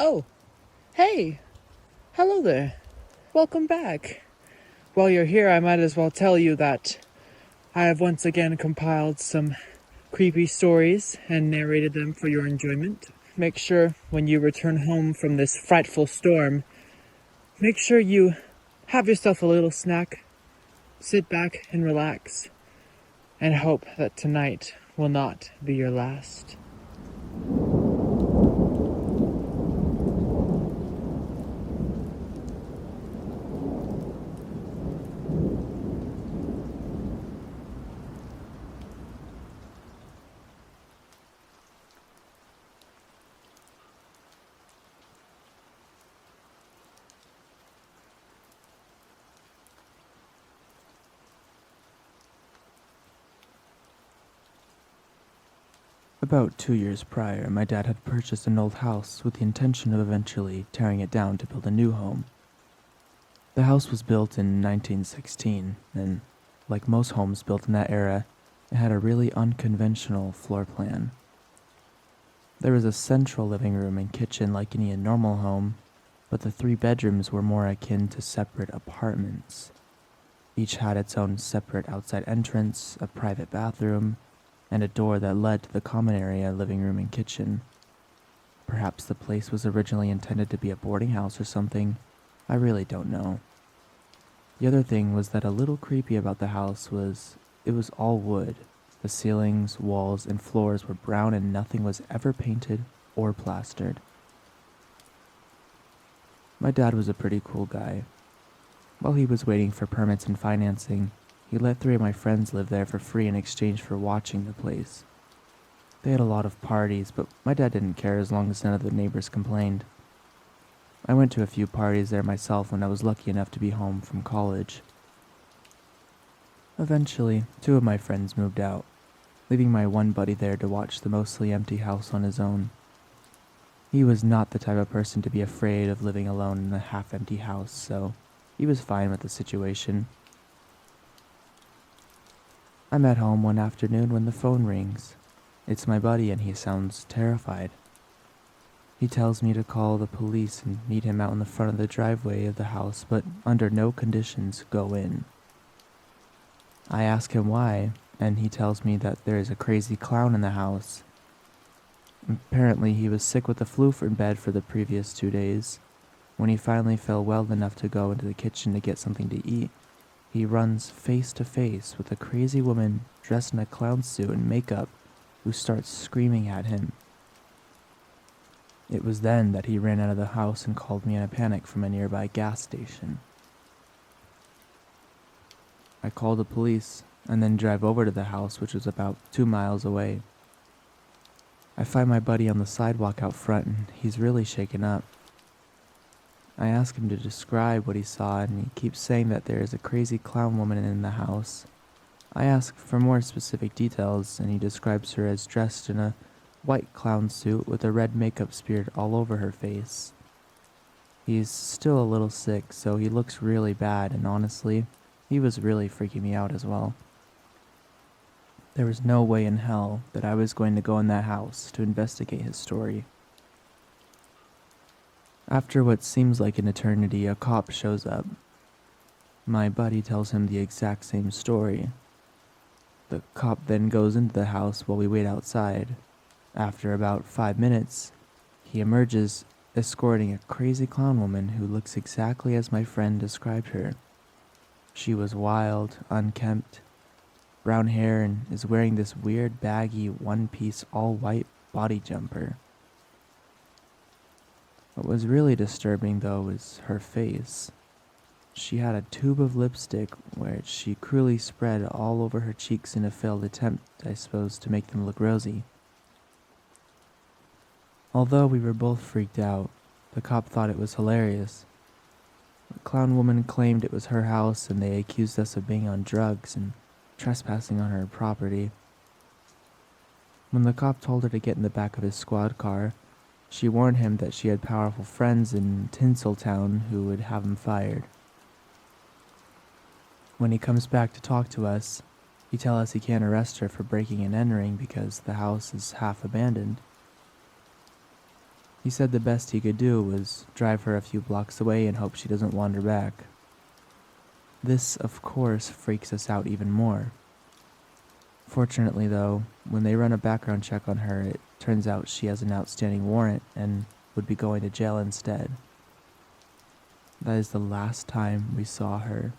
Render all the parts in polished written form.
Oh, hey, hello there. Welcome back. While you're here, I might as well tell you that I have once again compiled some creepy stories and narrated them for your enjoyment. Make sure when you return home from this frightful storm, make sure you have yourself a little snack, sit back and relax, and hope that tonight will not be your last. About 2 years prior, my dad had purchased an old house with the intention of eventually tearing it down to build a new home. The house was built in 1916, and like most homes built in that era, it had a really unconventional floor plan. There was a central living room and kitchen like any normal home, but the 3 bedrooms were more akin to separate apartments. Each had its own separate outside entrance, a private bathroom, and a door that led to the common area, living room, and kitchen. Perhaps the place was originally intended to be a boarding house or something. I really don't know. The other thing was that a little creepy about the house was it was all wood. The ceilings, walls, and floors were brown and nothing was ever painted or plastered. My dad was a pretty cool guy. While he was waiting for permits and financing, he let 3 of my friends live there for free in exchange for watching the place. They had a lot of parties, but my dad didn't care as long as none of the neighbors complained. I went to a few parties there myself when I was lucky enough to be home from college. Eventually, 2 of my friends moved out, leaving my one buddy there to watch the mostly empty house on his own. He was not the type of person to be afraid of living alone in a half-empty house, so he was fine with the situation. I'm at home one afternoon when the phone rings. It's my buddy and he sounds terrified. He tells me to call the police and meet him out in the front of the driveway of the house, but under no conditions go in. I ask him why, and he tells me that there is a crazy clown in the house. Apparently he was sick with the flu in bed for the previous 2 days. When he finally felt well enough to go into the kitchen to get something to eat, he runs face to face with a crazy woman dressed in a clown suit and makeup who starts screaming at him. It was then that he ran out of the house and called me in a panic from a nearby gas station. I call the police and then drive over to the house, which was about 2 miles away. I find my buddy on the sidewalk out front and he's really shaken up. I ask him to describe what he saw and he keeps saying that there is a crazy clown woman in the house. I ask for more specific details and he describes her as dressed in a white clown suit with a red makeup smeared all over her face. He's still a little sick, so he looks really bad, and honestly, he was really freaking me out as well. There was no way in hell that I was going to go in that house to investigate his story. After what seems like an eternity, a cop shows up. My buddy tells him the exact same story. The cop then goes into the house while we wait outside. After about 5 minutes, he emerges, escorting a crazy clown woman who looks exactly as my friend described her. She was wild, unkempt, brown hair, and is wearing this weird baggy one-piece all-white body jumper. What was really disturbing, though, was her face. She had a tube of lipstick, which she cruelly spread all over her cheeks in a failed attempt, I suppose, to make them look rosy. Although we were both freaked out, the cop thought it was hilarious. The clown woman claimed it was her house and they accused us of being on drugs and trespassing on her property. When the cop told her to get in the back of his squad car, she warned him that she had powerful friends in Tinseltown who would have him fired. When he comes back to talk to us, he tells us he can't arrest her for breaking and entering because the house is half abandoned. He said the best he could do was drive her a few blocks away and hope she doesn't wander back. This, of course, freaks us out even more. Fortunately, though, when they run a background check on her, it turns out she has an outstanding warrant and would be going to jail instead. That is the last time we saw her.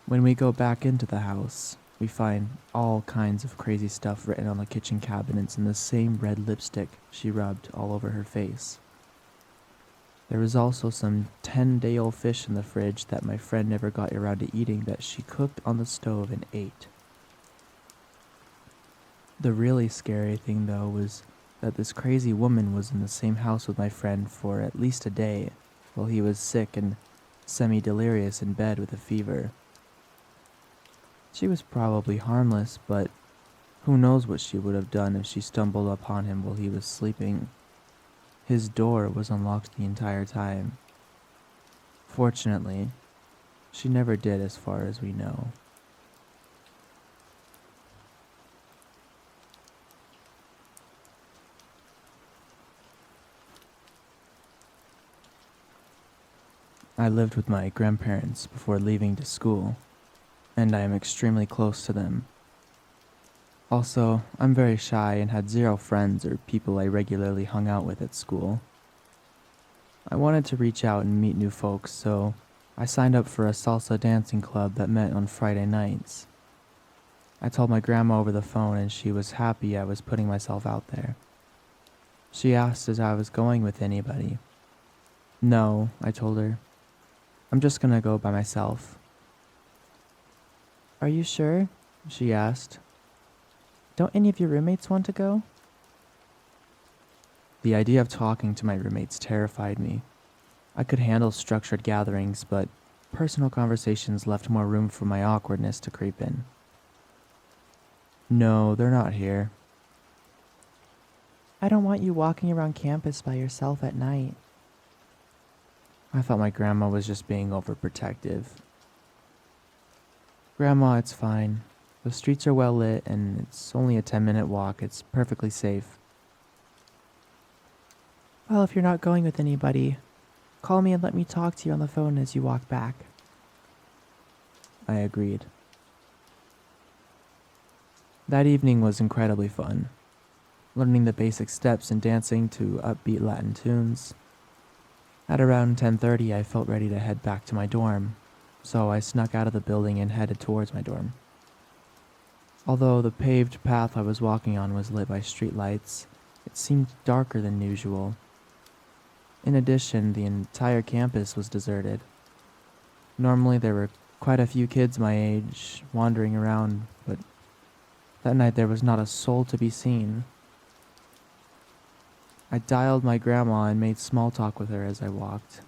When we go back into the house, we find all kinds of crazy stuff written on the kitchen cabinets and the same red lipstick she rubbed all over her face. There was also some 10-day-old fish in the fridge that my friend never got around to eating that she cooked on the stove and ate. The really scary thing, though, was that this crazy woman was in the same house with my friend for at least a day while he was sick and semi-delirious in bed with a fever. She was probably harmless, but who knows what she would have done if she stumbled upon him while he was sleeping. His door was unlocked the entire time. Fortunately, she never did as far as we know. I lived with my grandparents before leaving to school, and I am extremely close to them. Also, I'm very shy and had zero friends or people I regularly hung out with at school. I wanted to reach out and meet new folks, so I signed up for a salsa dancing club that met on Friday nights. I told my grandma over the phone and she was happy I was putting myself out there. She asked if I was going with anybody. No, I told her. I'm just gonna go by myself. Are you sure? She asked. Don't any of your roommates want to go? The idea of talking to my roommates terrified me. I could handle structured gatherings, but personal conversations left more room for my awkwardness to creep in. No, they're not here. I don't want you walking around campus by yourself at night. I thought my grandma was just being overprotective. Grandma, it's fine. The streets are well lit and it's only a 10-minute walk. It's perfectly safe. Well, if you're not going with anybody, call me and let me talk to you on the phone as you walk back. I agreed. That evening was incredibly fun. Learning the basic steps and dancing to upbeat Latin tunes. At around 10:30, I felt ready to head back to my dorm, so I snuck out of the building and headed towards my dorm. Although the paved path I was walking on was lit by streetlights, it seemed darker than usual. In addition, the entire campus was deserted. Normally there were quite a few kids my age wandering around, but that night there was not a soul to be seen. I dialed my grandma and made small talk with her as I walked.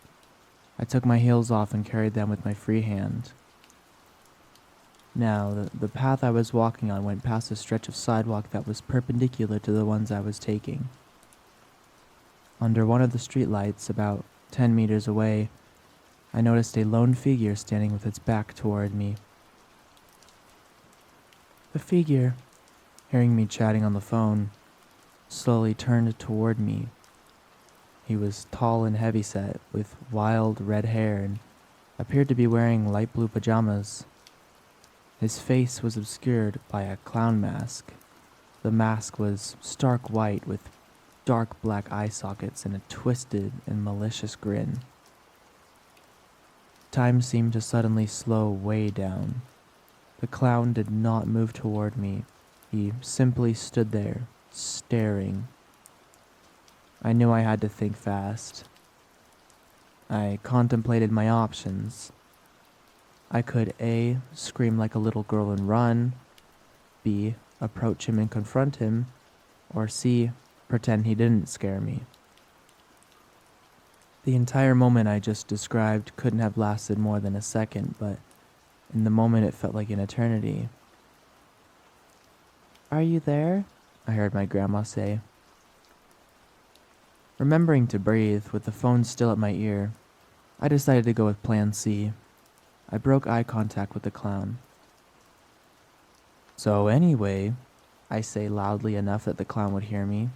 I took my heels off and carried them with my free hand. Now, the path I was walking on went past a stretch of sidewalk that was perpendicular to the ones I was taking. Under one of the streetlights, about 10 meters away, I noticed a lone figure standing with its back toward me. The figure, hearing me chatting on the phone, slowly turned toward me. He was tall and heavyset, with wild red hair, and appeared to be wearing light blue pajamas. His face was obscured by a clown mask. The mask was stark white with dark black eye sockets and a twisted and malicious grin. Time seemed to suddenly slow way down. The clown did not move toward me. He simply stood there, staring. I knew I had to think fast. I contemplated my options. I could A, scream like a little girl and run, B, approach him and confront him, or C, pretend he didn't scare me. The entire moment I just described couldn't have lasted more than a second, but in the moment it felt like an eternity. Are you there? I heard my grandma say. Remembering to breathe, with the phone still at my ear, I decided to go with plan C. I broke eye contact with the clown. So anyway, I say loudly enough that the clown would hear me,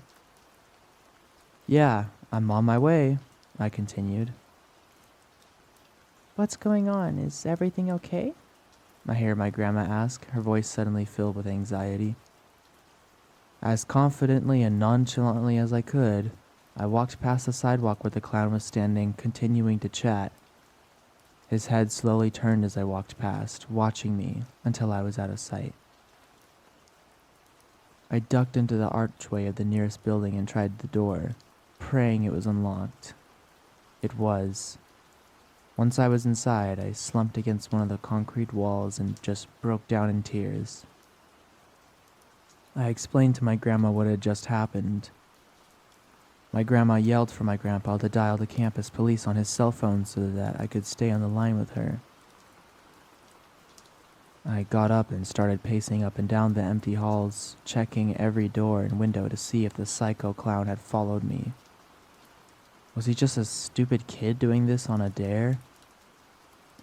Yeah, I'm on my way, I continued. What's going on? Is everything okay? I hear my grandma ask, her voice suddenly filled with anxiety. As confidently and nonchalantly as I could, I walked past the sidewalk where the clown was standing, continuing to chat. His head slowly turned as I walked past, watching me until I was out of sight. I ducked into the archway of the nearest building and tried the door, praying it was unlocked. It was. Once I was inside, I slumped against one of the concrete walls and just broke down in tears. I explained to my grandma what had just happened. My grandma yelled for my grandpa to dial the campus police on his cell phone so that I could stay on the line with her. I got up and started pacing up and down the empty halls, checking every door and window to see if the psycho clown had followed me. Was he just a stupid kid doing this on a dare?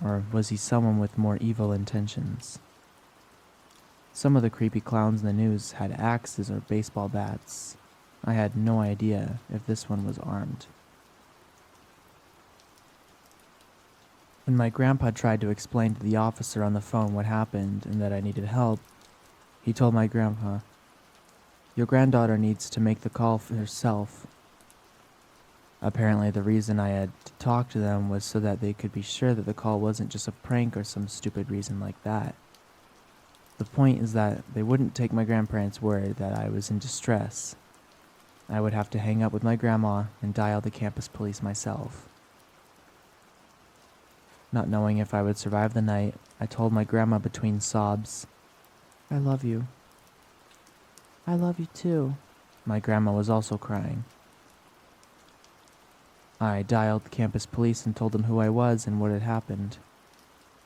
Or was he someone with more evil intentions? Some of the creepy clowns in the news had axes or baseball bats. I had no idea if this one was armed. When my grandpa tried to explain to the officer on the phone what happened and that I needed help, he told my grandpa, "Your granddaughter needs to make the call for herself." Apparently the reason I had to talk to them was so that they could be sure that the call wasn't just a prank or some stupid reason like that. The point is that they wouldn't take my grandparents' word that I was in distress. I would have to hang up with my grandma and dial the campus police myself. Not knowing if I would survive the night, I told my grandma between sobs, "I love you." I love you too. My grandma was also crying. I dialed the campus police and told them who I was and what had happened.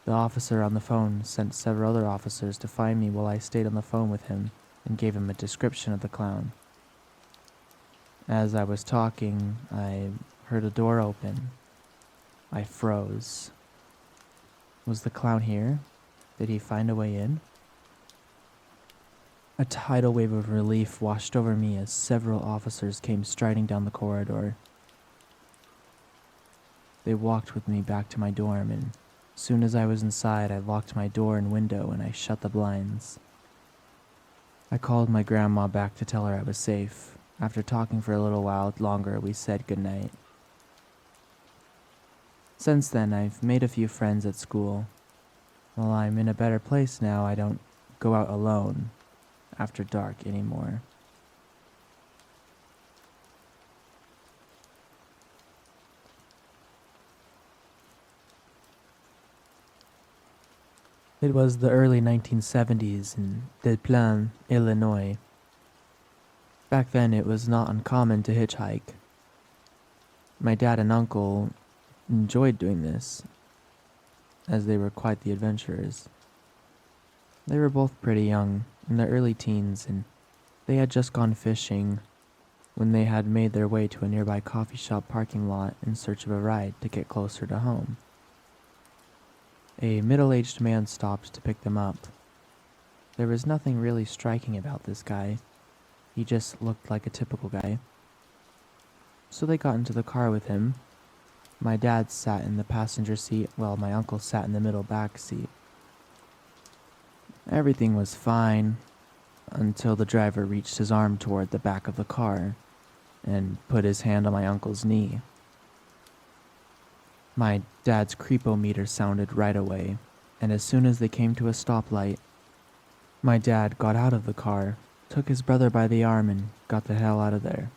The officer on the phone sent several other officers to find me while I stayed on the phone with him and gave him a description of the clown. As I was talking, I heard a door open. I froze. Was the clown here? Did he find a way in? A tidal wave of relief washed over me as several officers came striding down the corridor. They walked with me back to my dorm, and soon as I was inside, I locked my door and window and I shut the blinds. I called my grandma back to tell her I was safe. After talking for a little while longer, we said goodnight. Since then, I've made a few friends at school. While I'm in a better place now, I don't go out alone after dark anymore. It was the early 1970s in Des Plaines, Illinois. Back then, it was not uncommon to hitchhike. My dad and uncle enjoyed doing this, as they were quite the adventurers. They were both pretty young, in their early teens, and they had just gone fishing when they had made their way to a nearby coffee shop parking lot in search of a ride to get closer to home. A middle-aged man stopped to pick them up. There was nothing really striking about this guy. He just looked like a typical guy. So they got into the car with him. My dad sat in the passenger seat while my uncle sat in the middle back seat. Everything was fine until the driver reached his arm toward the back of the car and put his hand on my uncle's knee. My dad's creepometer sounded right away, and as soon as they came to a stoplight, my dad got out of the car, took his brother by the arm, and got the hell out of there.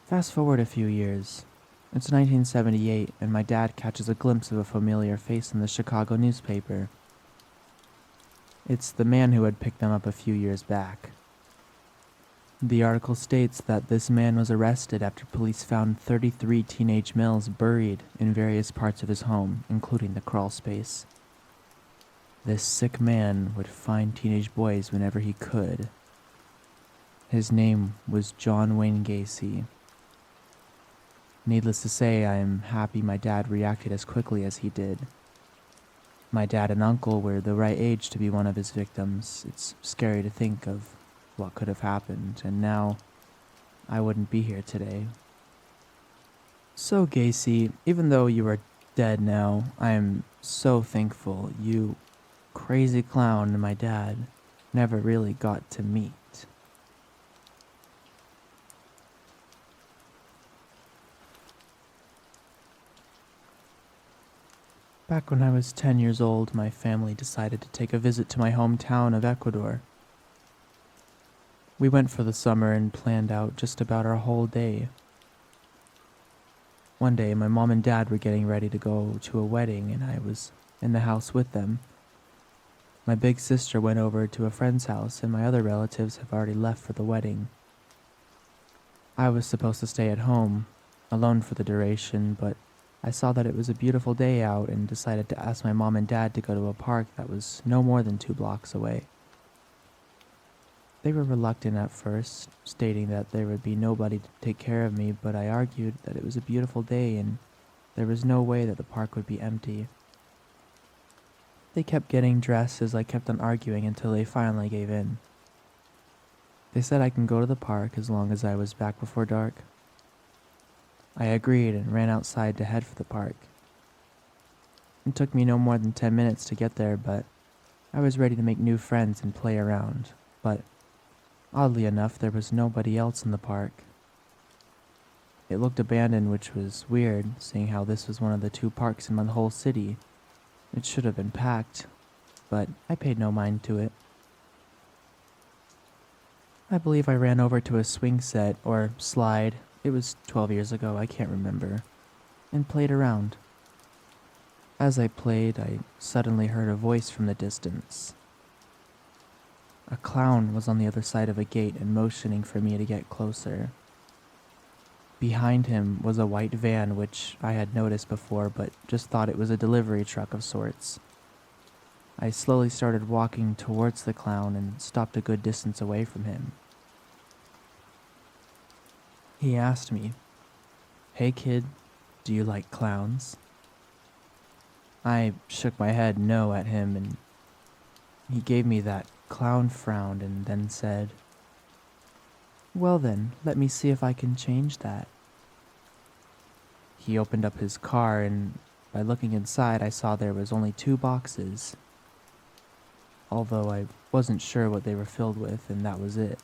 Fast forward a few years. It's 1978, and my dad catches a glimpse of a familiar face in the Chicago newspaper. It's the man who had picked them up a few years back. The article states that this man was arrested after police found 33 teenage males buried in various parts of his home, including the crawl space. This sick man would find teenage boys whenever he could. His name was John Wayne Gacy. Needless to say, I am happy my dad reacted as quickly as he did. My dad and uncle were the right age to be one of his victims. It's scary to think of what could have happened, and now I wouldn't be here today. So, Gacy, even though you are dead now, I am so thankful you, crazy clown, and my dad never really got to meet. Back when I was 10 years old, my family decided to take a visit to my hometown of Ecuador. We went for the summer and planned out just about our whole day. One day, my mom and dad were getting ready to go to a wedding, and I was in the house with them. My big sister went over to a friend's house, and my other relatives have already left for the wedding. I was supposed to stay at home, alone for the duration, but I saw that it was a beautiful day out and decided to ask my mom and dad to go to a park that was no more than 2 blocks away. They were reluctant at first, stating that there would be nobody to take care of me, but I argued that it was a beautiful day and there was no way that the park would be empty. They kept getting dressed as I kept on arguing until they finally gave in. They said I can go to the park as long as I was back before dark. I agreed and ran outside to head for the park. It took me no more than 10 minutes to get there, but I was ready to make new friends and play around. But oddly enough, there was nobody else in the park. It looked abandoned, which was weird, seeing how this was one of the 2 parks in my whole city. It should have been packed, but I paid no mind to it. I believe I ran over to a swing set or slide. It was 12 years ago, I can't remember, and played around. As I played, I suddenly heard a voice from the distance. A clown was on the other side of a gate and motioning for me to get closer. Behind him was a white van, which I had noticed before, but just thought it was a delivery truck of sorts. I slowly started walking towards the clown and stopped a good distance away from him. He asked me, "Hey kid, do you like clowns?" I shook my head no at him, and he gave me that clown frown and then said, "Well then, let me see if I can change that." He opened up his car, and by looking inside I saw there was only 2 boxes. Although I wasn't sure what they were filled with, and that was it.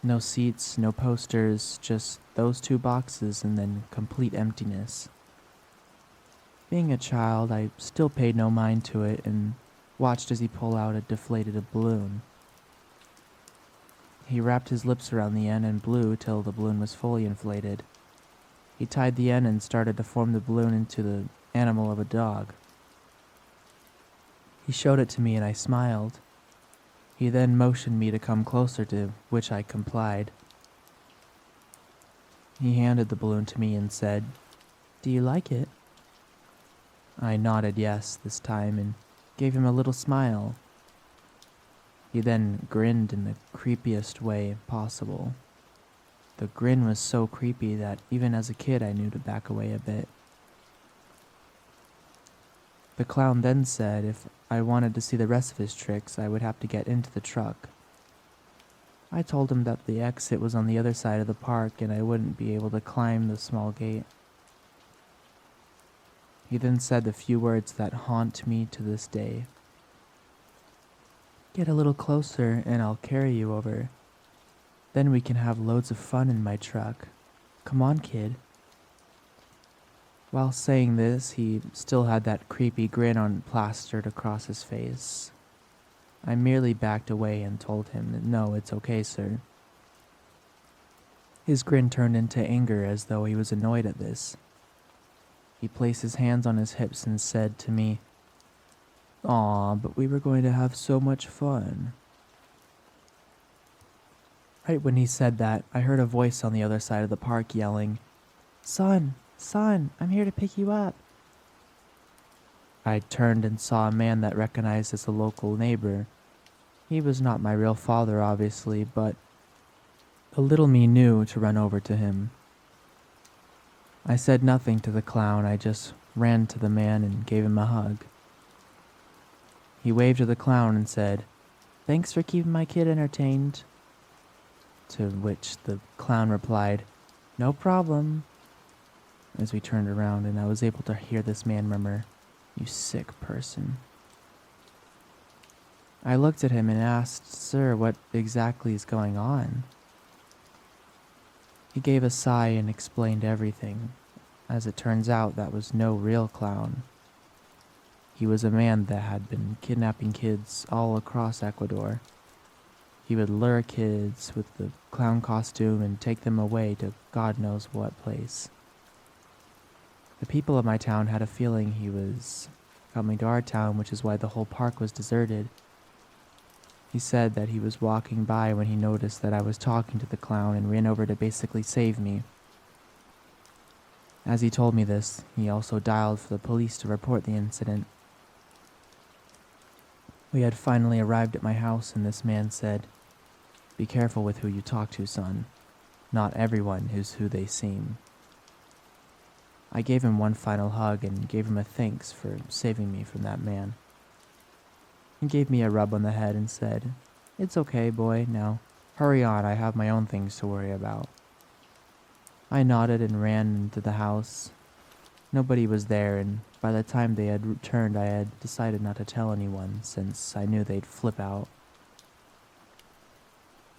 No seats, no posters, just those 2 boxes and then complete emptiness. Being a child, I still paid no mind to it and watched as he pulled out a deflated balloon. He wrapped his lips around the end and blew till the balloon was fully inflated. He tied the end and started to form the balloon into the animal of a dog. He showed it to me and I smiled. He then motioned me to come closer, to which I complied. He handed the balloon to me and said, "Do you like it?" I nodded yes this time and gave him a little smile. He then grinned in the creepiest way possible. The grin was so creepy that even as a kid I knew to back away a bit. The clown then said if I wanted to see the rest of his tricks, I would have to get into the truck. I told him that the exit was on the other side of the park and I wouldn't be able to climb the small gate. He then said the few words that haunt me to this day. "Get a little closer and I'll carry you over. Then we can have loads of fun in my truck. Come on, kid." While saying this, he still had that creepy grin plastered across his face. I merely backed away and told him, "No, it's okay, sir." His grin turned into anger as though he was annoyed at this. He placed his hands on his hips and said to me, "Aw, but we were going to have so much fun." Right when he said that, I heard a voice on the other side of the park yelling, "Son, son, I'm here to pick you up." I turned and saw a man that recognized as a local neighbor. He was not my real father, obviously, but the little me knew to run over to him. I said nothing to the clown, I just ran to the man and gave him a hug. He waved to the clown and said, "Thanks for keeping my kid entertained." to which the clown replied, "No problem," as we turned around, and I was able to hear this man murmur, "You sick person." I looked at him and asked, "Sir, what exactly is going on?" He gave a sigh and explained everything. As it turns out, that was no real clown. He was a man that had been kidnapping kids all across Ecuador. He would lure kids with the clown costume and take them away to God knows what place. The people of my town had a feeling he was coming to our town, which is why the whole park was deserted. He said that he was walking by when he noticed that I was talking to the clown and ran over to basically save me. As he told me this, he also dialed for the police to report the incident. We had finally arrived at my house, and this man said, "Be careful with who you talk to, son. Not everyone is who they seem." I gave him one final hug and gave him a thanks for saving me from that man. He gave me a rub on the head and said, "It's okay, boy. Now, hurry on. I have my own things to worry about." I nodded and ran into the house. Nobody was there, and by the time they had returned, I had decided not to tell anyone, since I knew they'd flip out.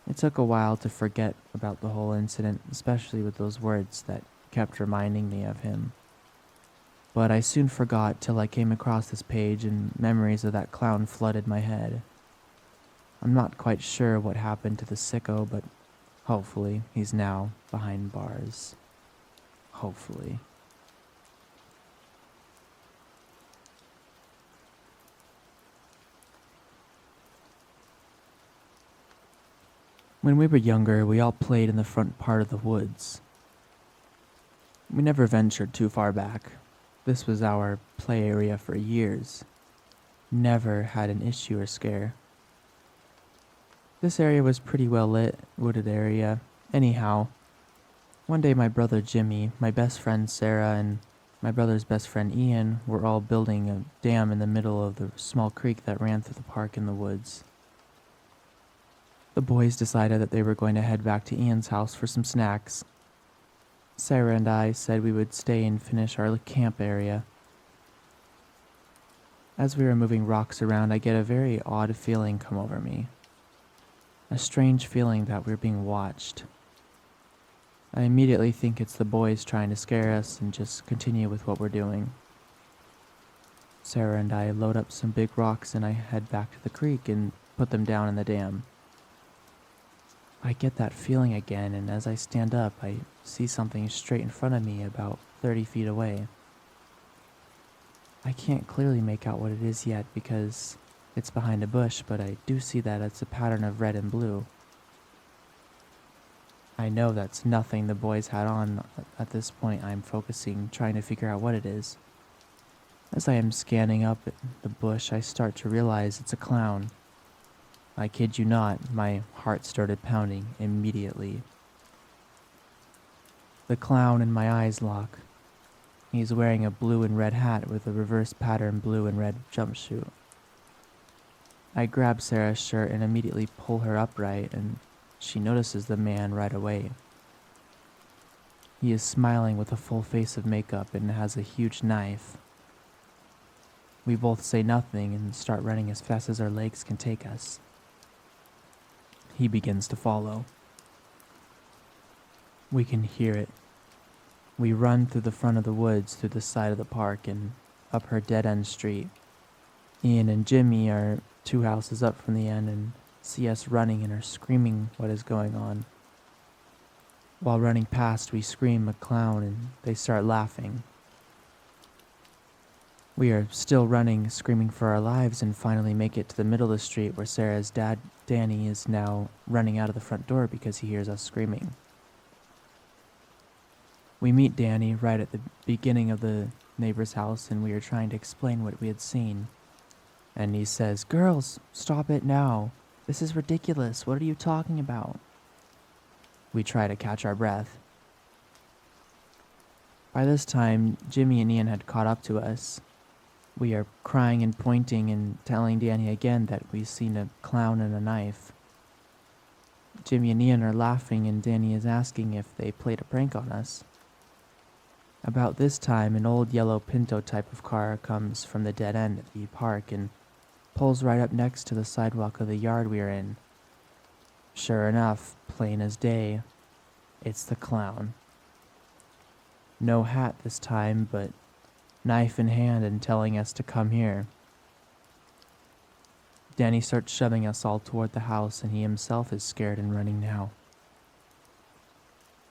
It took a while to forget about the whole incident, especially with those words that kept reminding me of him. But I soon forgot till I came across this page, and memories of that clown flooded my head. I'm not quite sure what happened to the sicko, but hopefully he's now behind bars. Hopefully. When we were younger, we all played in the front part of the woods. We never ventured too far back. This was our play area for years. Never had an issue or scare. This area was pretty well lit, wooded area. Anyhow, one day my brother Jimmy, my best friend Sarah, and my brother's best friend Ian were all building a dam in the middle of the small creek that ran through the park in the woods. The boys decided that they were going to head back to Ian's house for some snacks. Sarah and I said we would stay and finish our camp area. As we were moving rocks around, I get a very odd feeling come over me. A strange feeling that we're being watched. I immediately think it's the boys trying to scare us and just continue with what we're doing. Sarah and I load up some big rocks and I head back to the creek and put them down in the dam. I get that feeling again, and as I stand up, I see something straight in front of me about 30 feet away. I can't clearly make out what it is yet because it's behind a bush, but I do see that it's a pattern of red and blue. I know that's nothing the boys had on. At this point, I'm focusing, trying to figure out what it is. As I am scanning up at the bush, I start to realize it's a clown. I kid you not, my heart started pounding immediately. The clown and my eyes lock. He's wearing a blue and red hat with a reverse pattern blue and red jumpsuit. I grab Sarah's shirt and immediately pull her upright, and she notices the man right away. He is smiling with a full face of makeup and has a huge knife. We both say nothing and start running as fast as our legs can take us. He begins to follow. We can hear it. We run through the front of the woods, through the side of the park, and up her dead-end street. Ian and Jimmy are 2 houses up from the end and see us running and are screaming what is going on. While running past, we scream a clown and they start laughing. We are still running, screaming for our lives, and finally make it to the middle of the street where Sarah's dad, Danny, is now running out of the front door because he hears us screaming. We meet Danny right at the beginning of the neighbor's house, and we are trying to explain what we had seen. And he says, "Girls, stop it now. This is ridiculous. What are you talking about?" We try to catch our breath. By this time, Jimmy and Ian had caught up to us. We are crying and pointing and telling Danny again that we've seen a clown and a knife. Jimmy and Ian are laughing and Danny is asking if they played a prank on us. About this time, an old yellow Pinto type of car comes from the dead end at the park and pulls right up next to the sidewalk of the yard we are in. Sure enough, plain as day, it's the clown. No hat this time, but knife in hand and telling us to come here. Danny starts shoving us all toward the house and he himself is scared and running now.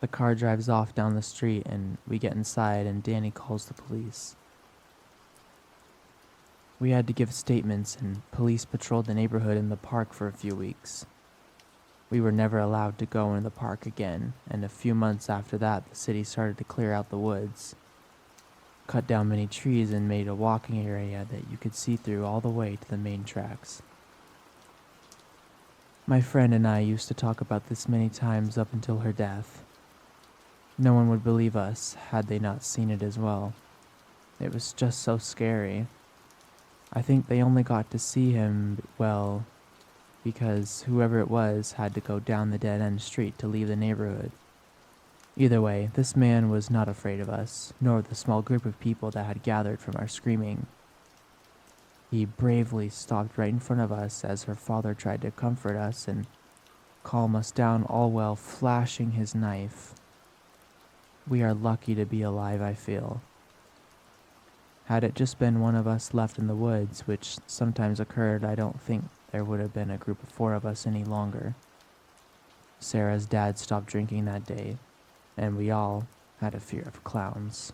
The car drives off down the street and we get inside and Danny calls the police. We had to give statements and police patrolled the neighborhood and the park for a few weeks. We were never allowed to go in the park again, and a few months after that the city started to clear out the woods, cut down many trees and made a walking area that you could see through all the way to the main tracks. My friend and I used to talk about this many times up until her death. No one would believe us had they not seen it as well. It was just so scary. I think they only got to see him, well, because whoever it was had to go down the dead-end street to leave the neighborhood. Either way, this man was not afraid of us, nor the small group of people that had gathered from our screaming. He bravely stopped right in front of us as her father tried to comfort us and calm us down, all while flashing his knife. We are lucky to be alive, I feel. Had it just been one of us left in the woods, which sometimes occurred, I don't think there would have been a group of 4 of us any longer. Sarah's dad stopped drinking that day, and we all had a fear of clowns.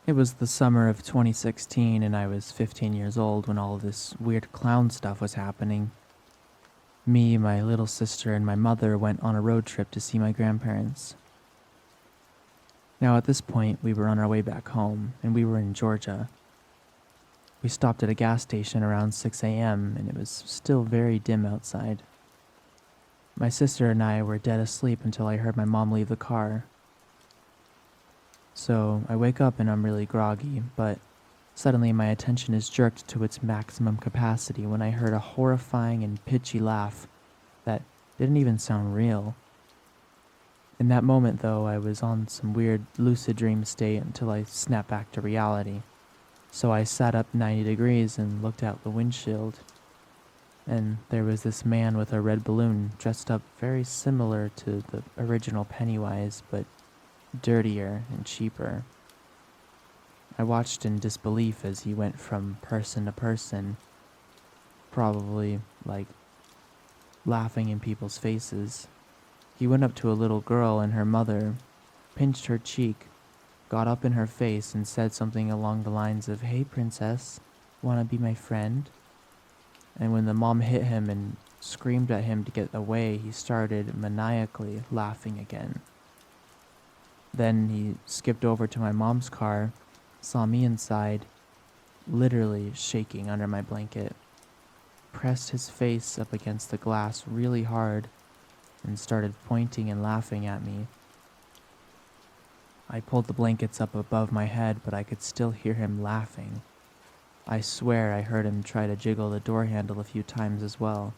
It was the summer of 2016 and I was 15 years old when all of this weird clown stuff was happening. Me, my little sister, and my mother went on a road trip to see my grandparents. Now at this point, we were on our way back home, and we were in Georgia. We stopped at a gas station around 6 a.m., and it was still very dim outside. My sister and I were dead asleep until I heard my mom leave the car. So I wake up and I'm really groggy, but suddenly my attention is jerked to its maximum capacity when I heard a horrifying and pitchy laugh that didn't even sound real. In that moment, though, I was on some weird lucid dream state until I snapped back to reality. So I sat up 90 degrees and looked out the windshield. And there was this man with a red balloon dressed up very similar to the original Pennywise, but dirtier and cheaper. I watched in disbelief as he went from person to person, probably, laughing in people's faces. He went up to a little girl and her mother, pinched her cheek, got up in her face and said something along the lines of, "Hey, princess, wanna be my friend?" And when the mom hit him and screamed at him to get away, he started maniacally laughing again. Then he skipped over to my mom's car, saw me inside, literally shaking under my blanket, pressed his face up against the glass really hard, and started pointing and laughing at me. I pulled the blankets up above my head, but I could still hear him laughing. I swear I heard him try to jiggle the door handle a few times as well.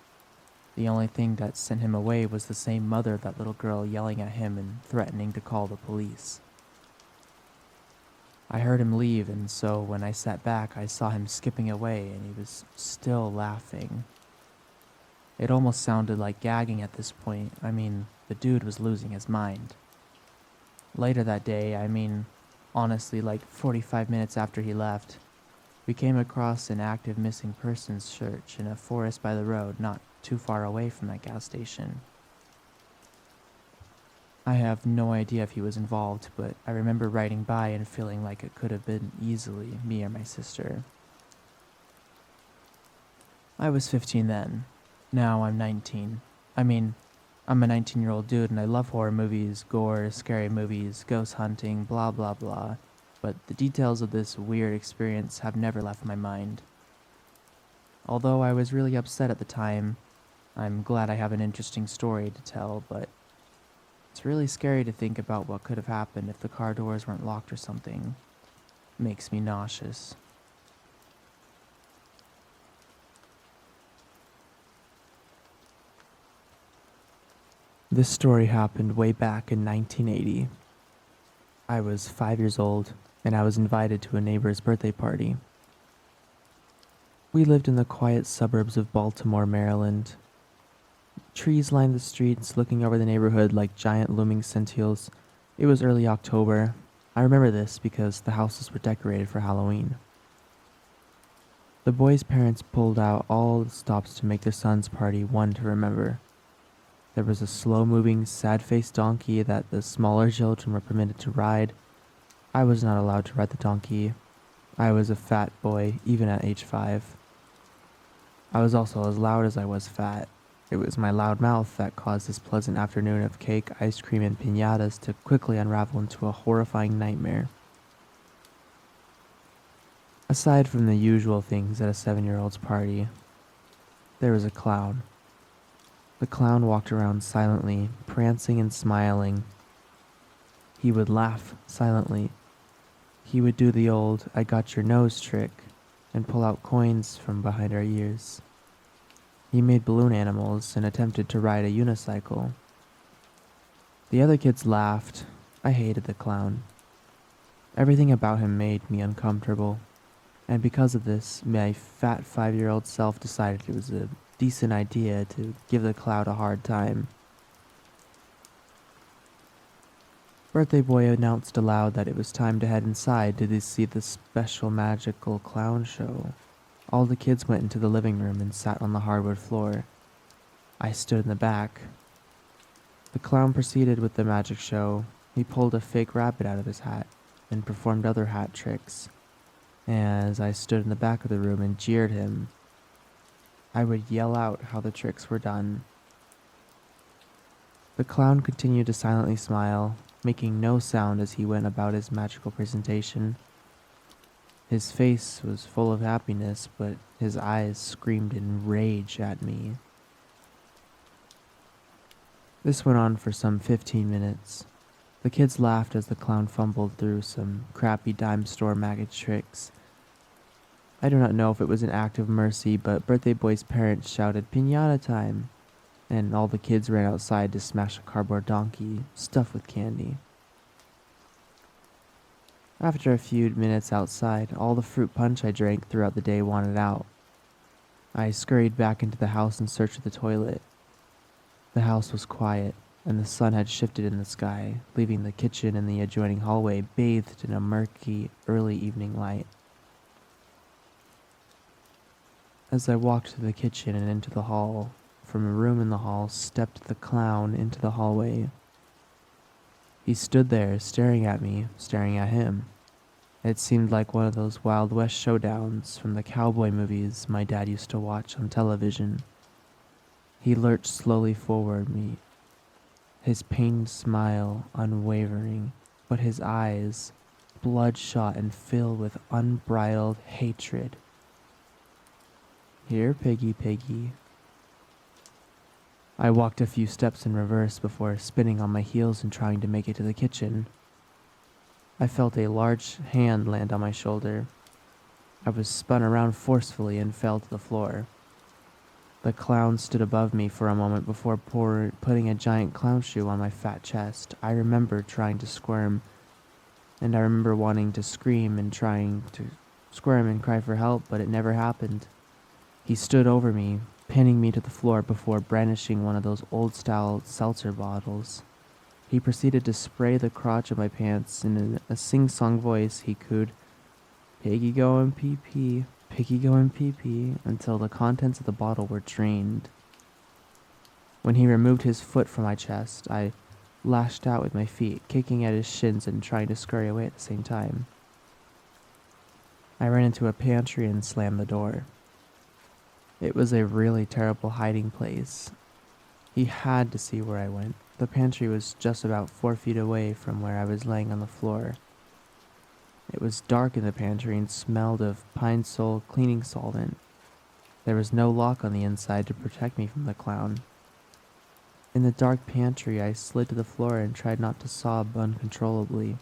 The only thing that sent him away was the same mother of that little girl yelling at him and threatening to call the police. I heard him leave, and so when I sat back, I saw him skipping away, and he was still laughing. It almost sounded like gagging at this point. I mean, the dude was losing his mind. Later that day, honestly, 45 minutes after he left, we came across an active missing persons search in a forest by the road not too far away from that gas station. I have no idea if he was involved, but I remember riding by and feeling like it could have been easily me or my sister. I was 15 then. Now I'm 19. I'm a 19-year-old dude and I love horror movies, gore, scary movies, ghost hunting, blah blah blah. But the details of this weird experience have never left my mind. Although I was really upset at the time, I'm glad I have an interesting story to tell, but It's really scary to think about what could have happened if the car doors weren't locked or something. Makes me nauseous. This story happened way back in 1980. I was 5 years old, and I was invited to a neighbor's birthday party. We lived in the quiet suburbs of Baltimore, Maryland. Trees lined the streets, looking over the neighborhood like giant looming sentinels. It was early October. I remember this because the houses were decorated for Halloween. The boys' parents pulled out all the stops to make their son's party one to remember. There was a slow-moving, sad-faced donkey that the smaller children were permitted to ride. I was not allowed to ride the donkey. I was a fat boy, even at age 5. I was also as loud as I was fat. It was my loud mouth that caused this pleasant afternoon of cake, ice cream, and piñatas to quickly unravel into a horrifying nightmare. Aside from the usual things at a 7-year-old's party, there was a clown. The clown walked around silently, prancing and smiling. He would laugh silently. He would do the old "I got your nose" trick and pull out coins from behind our ears. He made balloon animals and attempted to ride a unicycle. The other kids laughed. I hated the clown. Everything about him made me uncomfortable, and because of this, my fat 5-year-old self decided it was a decent idea to give the clown a hard time. Birthday Boy announced aloud that it was time to head inside to see the special magical clown show. All the kids went into the living room and sat on the hardwood floor. I stood in the back. The clown proceeded with the magic show. He pulled a fake rabbit out of his hat and performed other hat tricks. As I stood in the back of the room and jeered him, I would yell out how the tricks were done. The clown continued to silently smile, making no sound as he went about his magical presentation. His face was full of happiness, but his eyes screamed in rage at me. This went on for some 15 minutes. The kids laughed as the clown fumbled through some crappy dime store maggot tricks. I do not know if it was an act of mercy, but Birthday Boy's parents shouted "Piñata time!" and all the kids ran outside to smash a cardboard donkey stuffed with candy. After a few minutes outside, all the fruit punch I drank throughout the day wanted out. I scurried back into the house in search of the toilet. The house was quiet, and the sun had shifted in the sky, leaving the kitchen and the adjoining hallway bathed in a murky, early evening light. As I walked to the kitchen and into the hall, from a room in the hall stepped the clown into the hallway. He stood there, staring at me, staring at him. It seemed like one of those Wild West showdowns from the cowboy movies my dad used to watch on television. He lurched slowly forward me, his pained smile unwavering, but his eyes bloodshot and filled with unbridled hatred. "Here, piggy, piggy." I walked a few steps in reverse before spinning on my heels and trying to make it to the kitchen. I felt a large hand land on my shoulder. I was spun around forcefully and fell to the floor. The clown stood above me for a moment before putting a giant clown shoe on my fat chest. I remember trying to squirm, and I remember wanting to scream and trying to squirm and cry for help, but it never happened. He stood over me, pinning me to the floor before brandishing one of those old-style seltzer bottles. He proceeded to spray the crotch of my pants, and in a sing-song voice he cooed, "Piggy going pee-pee, piggy going pee-pee," until the contents of the bottle were drained. When he removed his foot from my chest, I lashed out with my feet, kicking at his shins and trying to scurry away at the same time. I ran into a pantry and slammed the door. It was a really terrible hiding place. He had to see where I went. The pantry was just about 4 feet away from where I was laying on the floor. It was dark in the pantry and smelled of Pine Sol cleaning solvent. There was no lock on the inside to protect me from the clown. In the dark pantry, I slid to the floor and tried not to sob uncontrollably.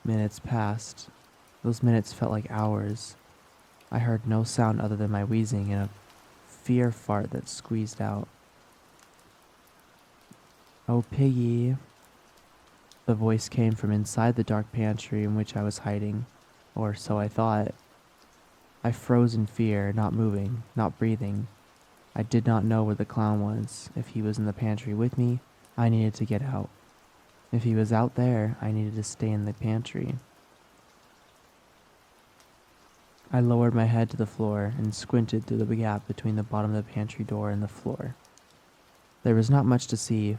Minutes passed. Those minutes felt like hours. I heard no sound other than my wheezing and a fear fart that squeezed out. "Oh, Piggy." The voice came from inside the dark pantry in which I was hiding, or so I thought. I froze in fear, not moving, not breathing. I did not know where the clown was. If he was in the pantry with me, I needed to get out. If he was out there, I needed to stay in the pantry. I lowered my head to the floor and squinted through the gap between the bottom of the pantry door and the floor. There was not much to see.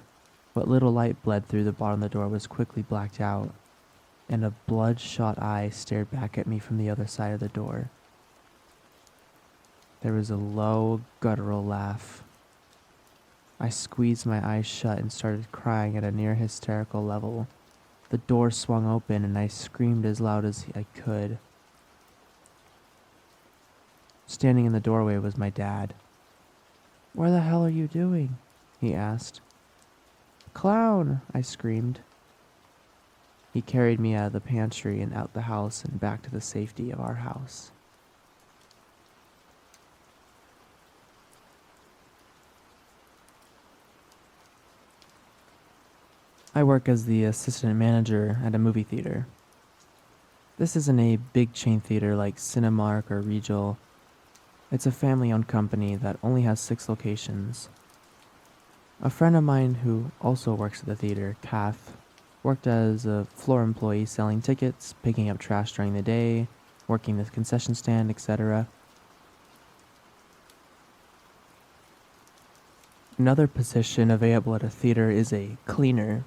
What little light bled through the bottom of the door was quickly blacked out, and a bloodshot eye stared back at me from the other side of the door. There was a low, guttural laugh. I squeezed my eyes shut and started crying at a near hysterical level. The door swung open and I screamed as loud as I could. Standing in the doorway was my dad. "What the hell are you doing?" he asked. "Clown!" I screamed. He carried me out of the pantry and out the house and back to the safety of our house. I work as the assistant manager at a movie theater. This isn't a big chain theater like Cinemark or Regal. It's a family-owned company that only has 6 locations. A friend of mine who also works at the theater, Kath, worked as a floor employee selling tickets, picking up trash during the day, working the concession stand, etc. Another position available at a theater is a cleaner.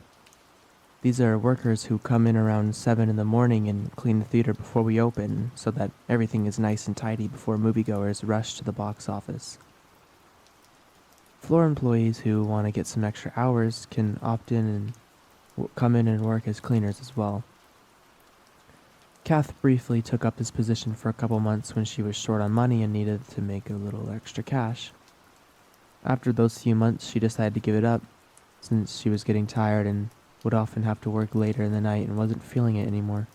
These are workers who come in around 7 in the morning and clean the theater before we open so that everything is nice and tidy before moviegoers rush to the box office. Floor employees who want to get some extra hours can opt in and come in and work as cleaners as well. Kath briefly took up this position for a couple months when she was short on money and needed to make a little extra cash. After those few months, she decided to give it up since she was getting tired and would often have to work later in the night and wasn't feeling it anymore.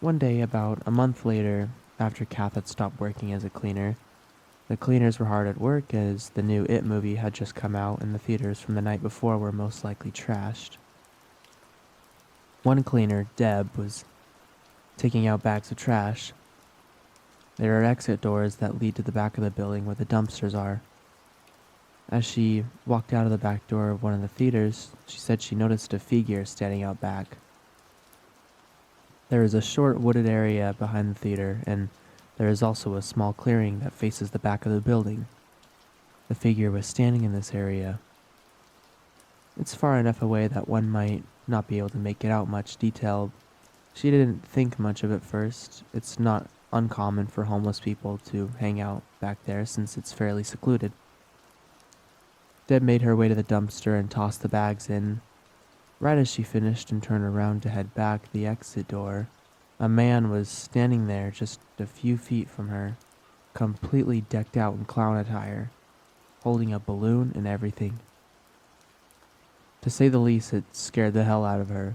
One day, about a month later, after Kath had stopped working as a cleaner, the cleaners were hard at work as the new It movie had just come out and the theaters from the night before were most likely trashed. One cleaner, Deb, was taking out bags of trash. There are exit doors that lead to the back of the building where the dumpsters are. As she walked out of the back door of one of the theaters, she said she noticed a figure standing out back. There is a short wooded area behind the theater, and there is also a small clearing that faces the back of the building. The figure was standing in this area. It's far enough away that one might not be able to make it out much detail. She didn't think much of it first. It's not uncommon for homeless people to hang out back there since it's fairly secluded. Deb made her way to the dumpster and tossed the bags in. Right as she finished and turned around to head back the exit door, a man was standing there just a few feet from her, completely decked out in clown attire, holding a balloon and everything. To say the least, it scared the hell out of her.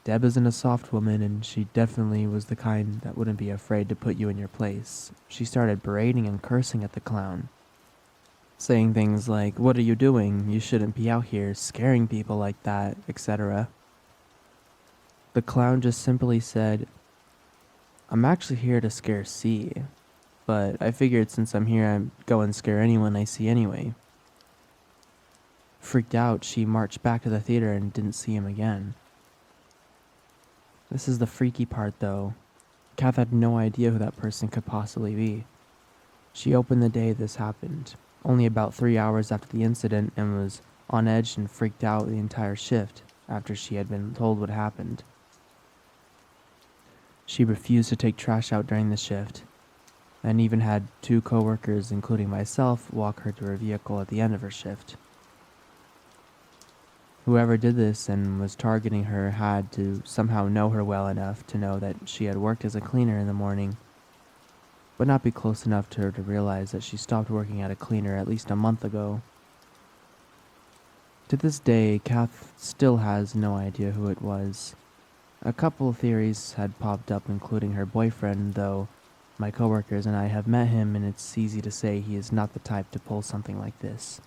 Deb isn't a soft woman, and she definitely was the kind that wouldn't be afraid to put you in your place. She started berating and cursing at the clown, saying things like, "What are you doing? You shouldn't be out here scaring people like that," etc. The clown just simply said, "I'm actually here to scare C, but I figured since I'm here I'd go and scare anyone I see anyway." Freaked out, she marched back to the theater and didn't see him again. This is the freaky part though. Kath had no idea who that person could possibly be. She opened the day this happened, only about 3 hours after the incident, and was on edge and freaked out the entire shift after she had been told what happened. She refused to take trash out during the shift, and even had 2 coworkers, including myself, walk her to her vehicle at the end of her shift. Whoever did this and was targeting her had to somehow know her well enough to know that she had worked as a cleaner in the morning. but not be close enough to her to realize that she stopped working at a cleaner at least a month ago. To this day, Kath still has no idea who it was. A couple of theories had popped up, including her boyfriend, though my coworkers and I have met him, and it's easy to say he is not the type to pull something like this.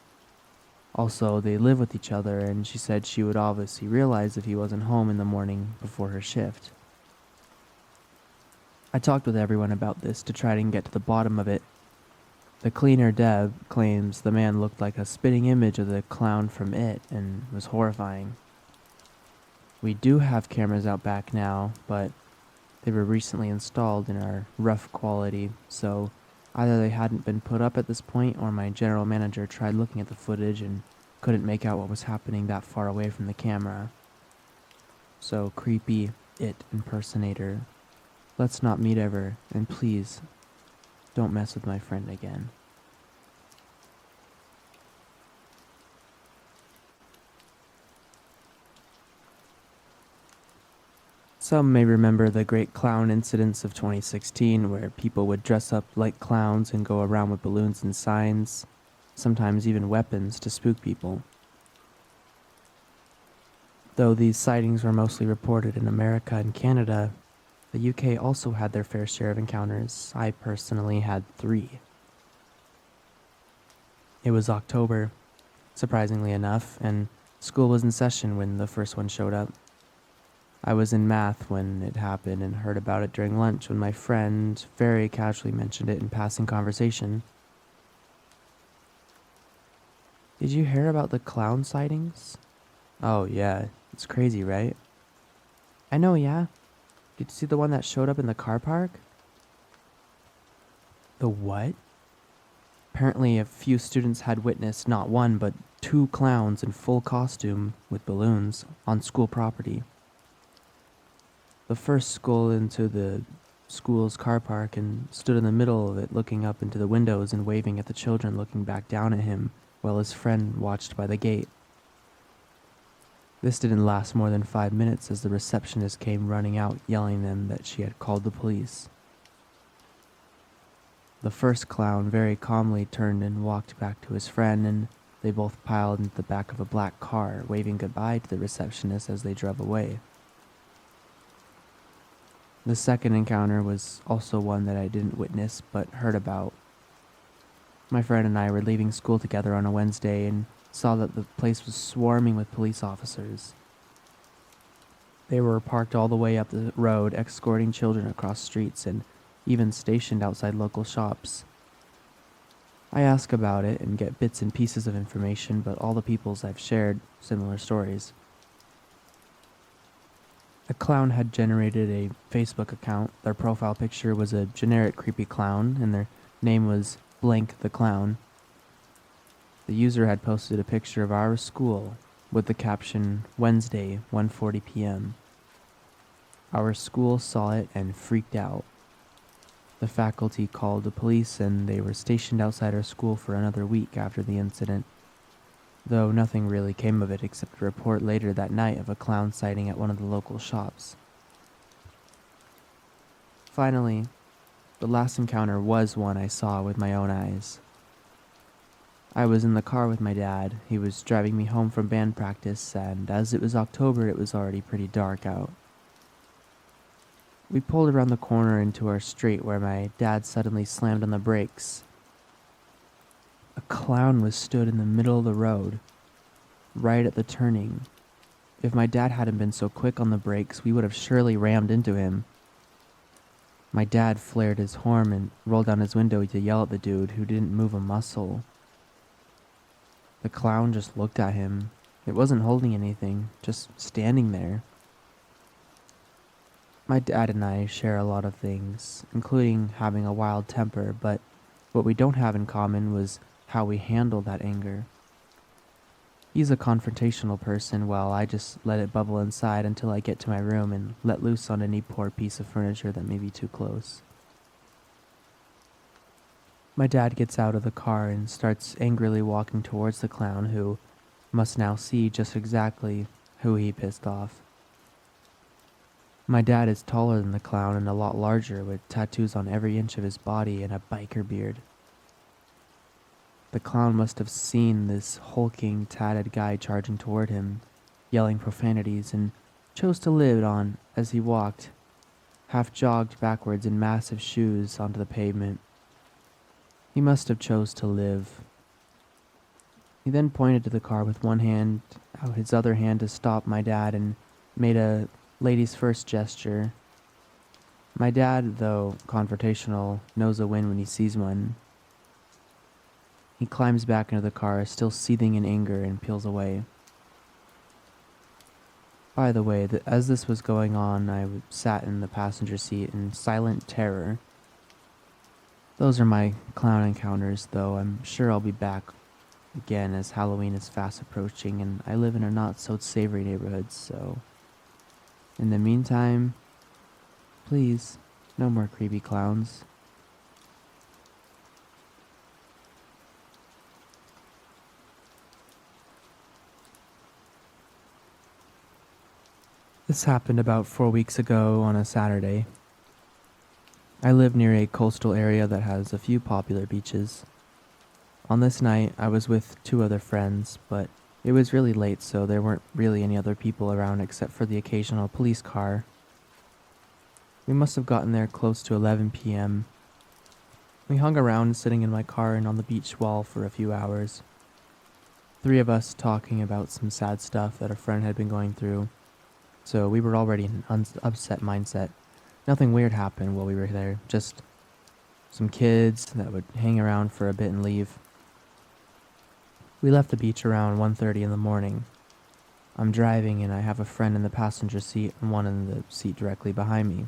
Also, they live with each other, and she said she would obviously realize if he wasn't home in the morning before her shift. I talked with everyone about this to try and get to the bottom of it. The cleaner, Deb, claims the man looked like a spitting image of the clown from It and was horrifying. We do have cameras out back now, but they were recently installed and are rough quality, so either they hadn't been put up at this point or my general manager tried looking at the footage and couldn't make out what was happening that far away from the camera. So, creepy It impersonator, let's not meet ever, and please, don't mess with my friend again. Some may remember the great clown incidents of 2016 where people would dress up like clowns and go around with balloons and signs, sometimes even weapons to spook people. Though these sightings were mostly reported in America and Canada, the UK also had their fair share of encounters. I personally had 3. It was October, surprisingly enough, and school was in session when the first one showed up. I was in math when it happened and heard about it during lunch when my friend very casually mentioned it in passing conversation. Did you hear about the clown sightings? Oh yeah, it's crazy, right? I know, yeah. Did you see the one that showed up in the car park? The what? Apparently a few students had witnessed not one but 2 clowns in full costume with balloons on school property. The first strolled into the school's car park and stood in the middle of it looking up into the windows and waving at the children looking back down at him while his friend watched by the gate. This didn't last more than 5 minutes as the receptionist came running out yelling them that she had called the police. The first clown very calmly turned and walked back to his friend, and they both piled into the back of a black car, waving goodbye to the receptionist as they drove away. The second encounter was also one that I didn't witness but heard about. My friend and I were leaving school together on a Wednesday and saw that the place was swarming with police officers. They were parked all the way up the road, escorting children across streets and even stationed outside local shops. I ask about it and get bits and pieces of information, but all the peoples I've shared similar stories. A clown had generated a Facebook account. Their profile picture was a generic creepy clown, and their name was Blank the Clown. The user had posted a picture of our school with the caption, Wednesday, 1:40 p.m. Our school saw it and freaked out. The faculty called the police and they were stationed outside our school for another week after the incident, though nothing really came of it except a report later that night of a clown sighting at one of the local shops. Finally, the last encounter was one I saw with my own eyes. I was in the car with my dad. He was driving me home from band practice, and as it was October, it was already pretty dark out. We pulled around the corner into our street where my dad suddenly slammed on the brakes. A clown was stood in the middle of the road, right at the turning. If my dad hadn't been so quick on the brakes, we would have surely rammed into him. My dad flared his horn and rolled down his window to yell at the dude who didn't move a muscle. The clown just looked at him. It wasn't holding anything, just standing there. My dad and I share a lot of things, including having a wild temper, but what we don't have in common was how we handle that anger. He's a confrontational person, while I just let it bubble inside until I get to my room and let loose on any poor piece of furniture that may be too close. My dad gets out of the car and starts angrily walking towards the clown, who must now see just exactly who he pissed off. My dad is taller than the clown and a lot larger, with tattoos on every inch of his body and a biker beard. The clown must have seen this hulking, tatted guy charging toward him, yelling profanities, and chose to live on as he walked, half jogged backwards in massive shoes onto the pavement. He must have chose to live. He then pointed to the car with one hand, out his other hand to stop my dad, and made a ladies first gesture. My dad, though confrontational, knows a win when he sees one. He climbs back into the car, still seething in anger, and peels away. By the way, as this was going on, I sat in the passenger seat in silent terror. Those are my clown encounters, though I'm sure I'll be back again as Halloween is fast approaching and I live in a not-so-savory neighborhood, so... In the meantime, please, no more creepy clowns. This happened about 4 weeks ago on a Saturday. I live near a coastal area that has a few popular beaches. On this night, I was with 2 other friends, but it was really late, so there weren't really any other people around except for the occasional police car. We must have gotten there close to 11 p.m. We hung around sitting in my car and on the beach wall for a few hours. 3 of us talking about some sad stuff that a friend had been going through. So we were already in an upset mindset. Nothing weird happened while we were there, just some kids that would hang around for a bit and leave. We left the beach around 1:30 in the morning. I'm driving and I have a friend in the passenger seat and one in the seat directly behind me.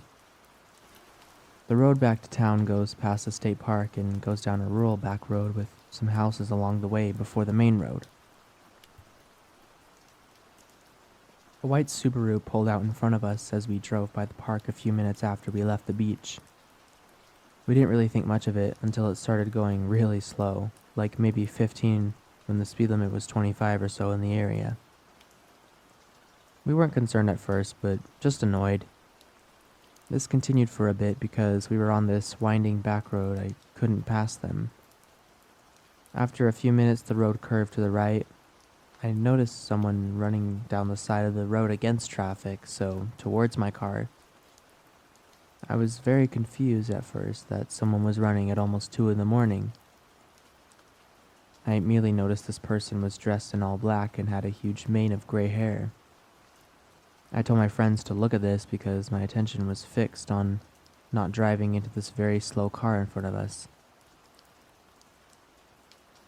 The road back to town goes past the state park and goes down a rural back road with some houses along the way before the main road. A white Subaru pulled out in front of us as we drove by the park a few minutes after we left the beach. We didn't really think much of it until it started going really slow, like maybe 15 when the speed limit was 25 or so in the area. We weren't concerned at first, but just annoyed. This continued for a bit because we were on this winding back road. I couldn't pass them. After a few minutes, the road curved to the right. I noticed someone running down the side of the road against traffic, so towards my car. I was very confused at first that someone was running at almost 2 in the morning. I immediately noticed this person was dressed in all black and had a huge mane of gray hair. I told my friends to look at this because my attention was fixed on not driving into this very slow car in front of us.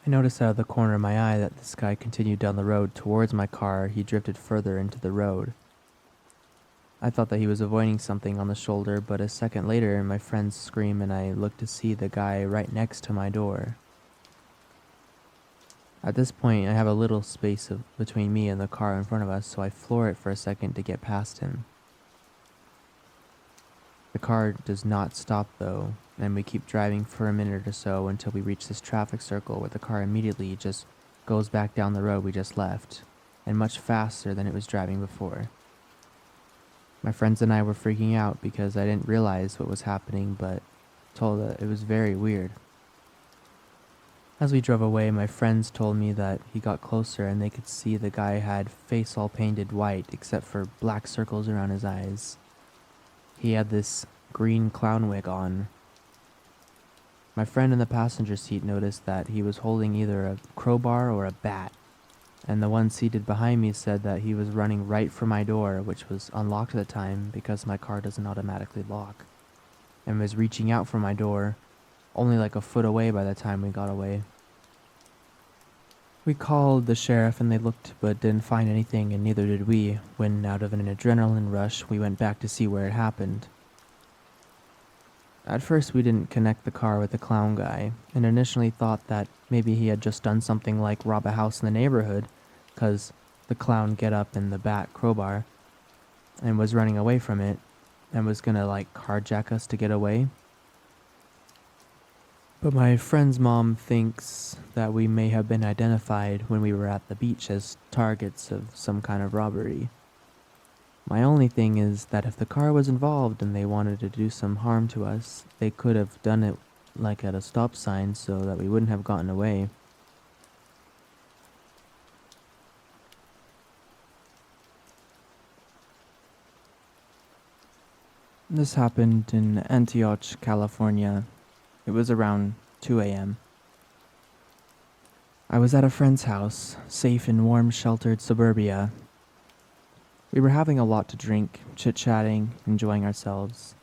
I noticed out of the corner of my eye that this guy continued down the road towards my car. He drifted further into the road. I thought that he was avoiding something on the shoulder, but a second later my friends screamed and I looked to see the guy right next to my door. At this point, I have a little space between me and the car in front of us, so I floor it for a second to get past him. The car does not stop though, and we keep driving for a minute or so until we reach this traffic circle where the car immediately just goes back down the road we just left, and much faster than it was driving before. My friends and I were freaking out because I didn't realize what was happening, but told that it was very weird. As we drove away, my friends told me that he got closer and they could see the guy had face all painted white except for black circles around his eyes. He had this green clown wig on. My friend in the passenger seat noticed that he was holding either a crowbar or a bat, and the one seated behind me said that he was running right for my door, which was unlocked at the time because my car doesn't automatically lock, and was reaching out for my door, only like a foot away by the time we got away. We called the sheriff and they looked but didn't find anything, and neither did we, when out of an adrenaline rush we went back to see where it happened. At first we didn't connect the car with the clown guy, and initially thought that maybe he had just done something like rob a house in the neighborhood, 'cause the clown get up in the bat crowbar, and was running away from it, and was gonna like carjack us to get away. But my friend's mom thinks that we may have been identified when we were at the beach as targets of some kind of robbery. My only thing is that if the car was involved and they wanted to do some harm to us, they could have done it like at a stop sign so that we wouldn't have gotten away. This happened in Antioch, California. It was around 2 a.m. I was at a friend's house, safe in warm, sheltered suburbia. We were having a lot to drink, chit-chatting, enjoying ourselves.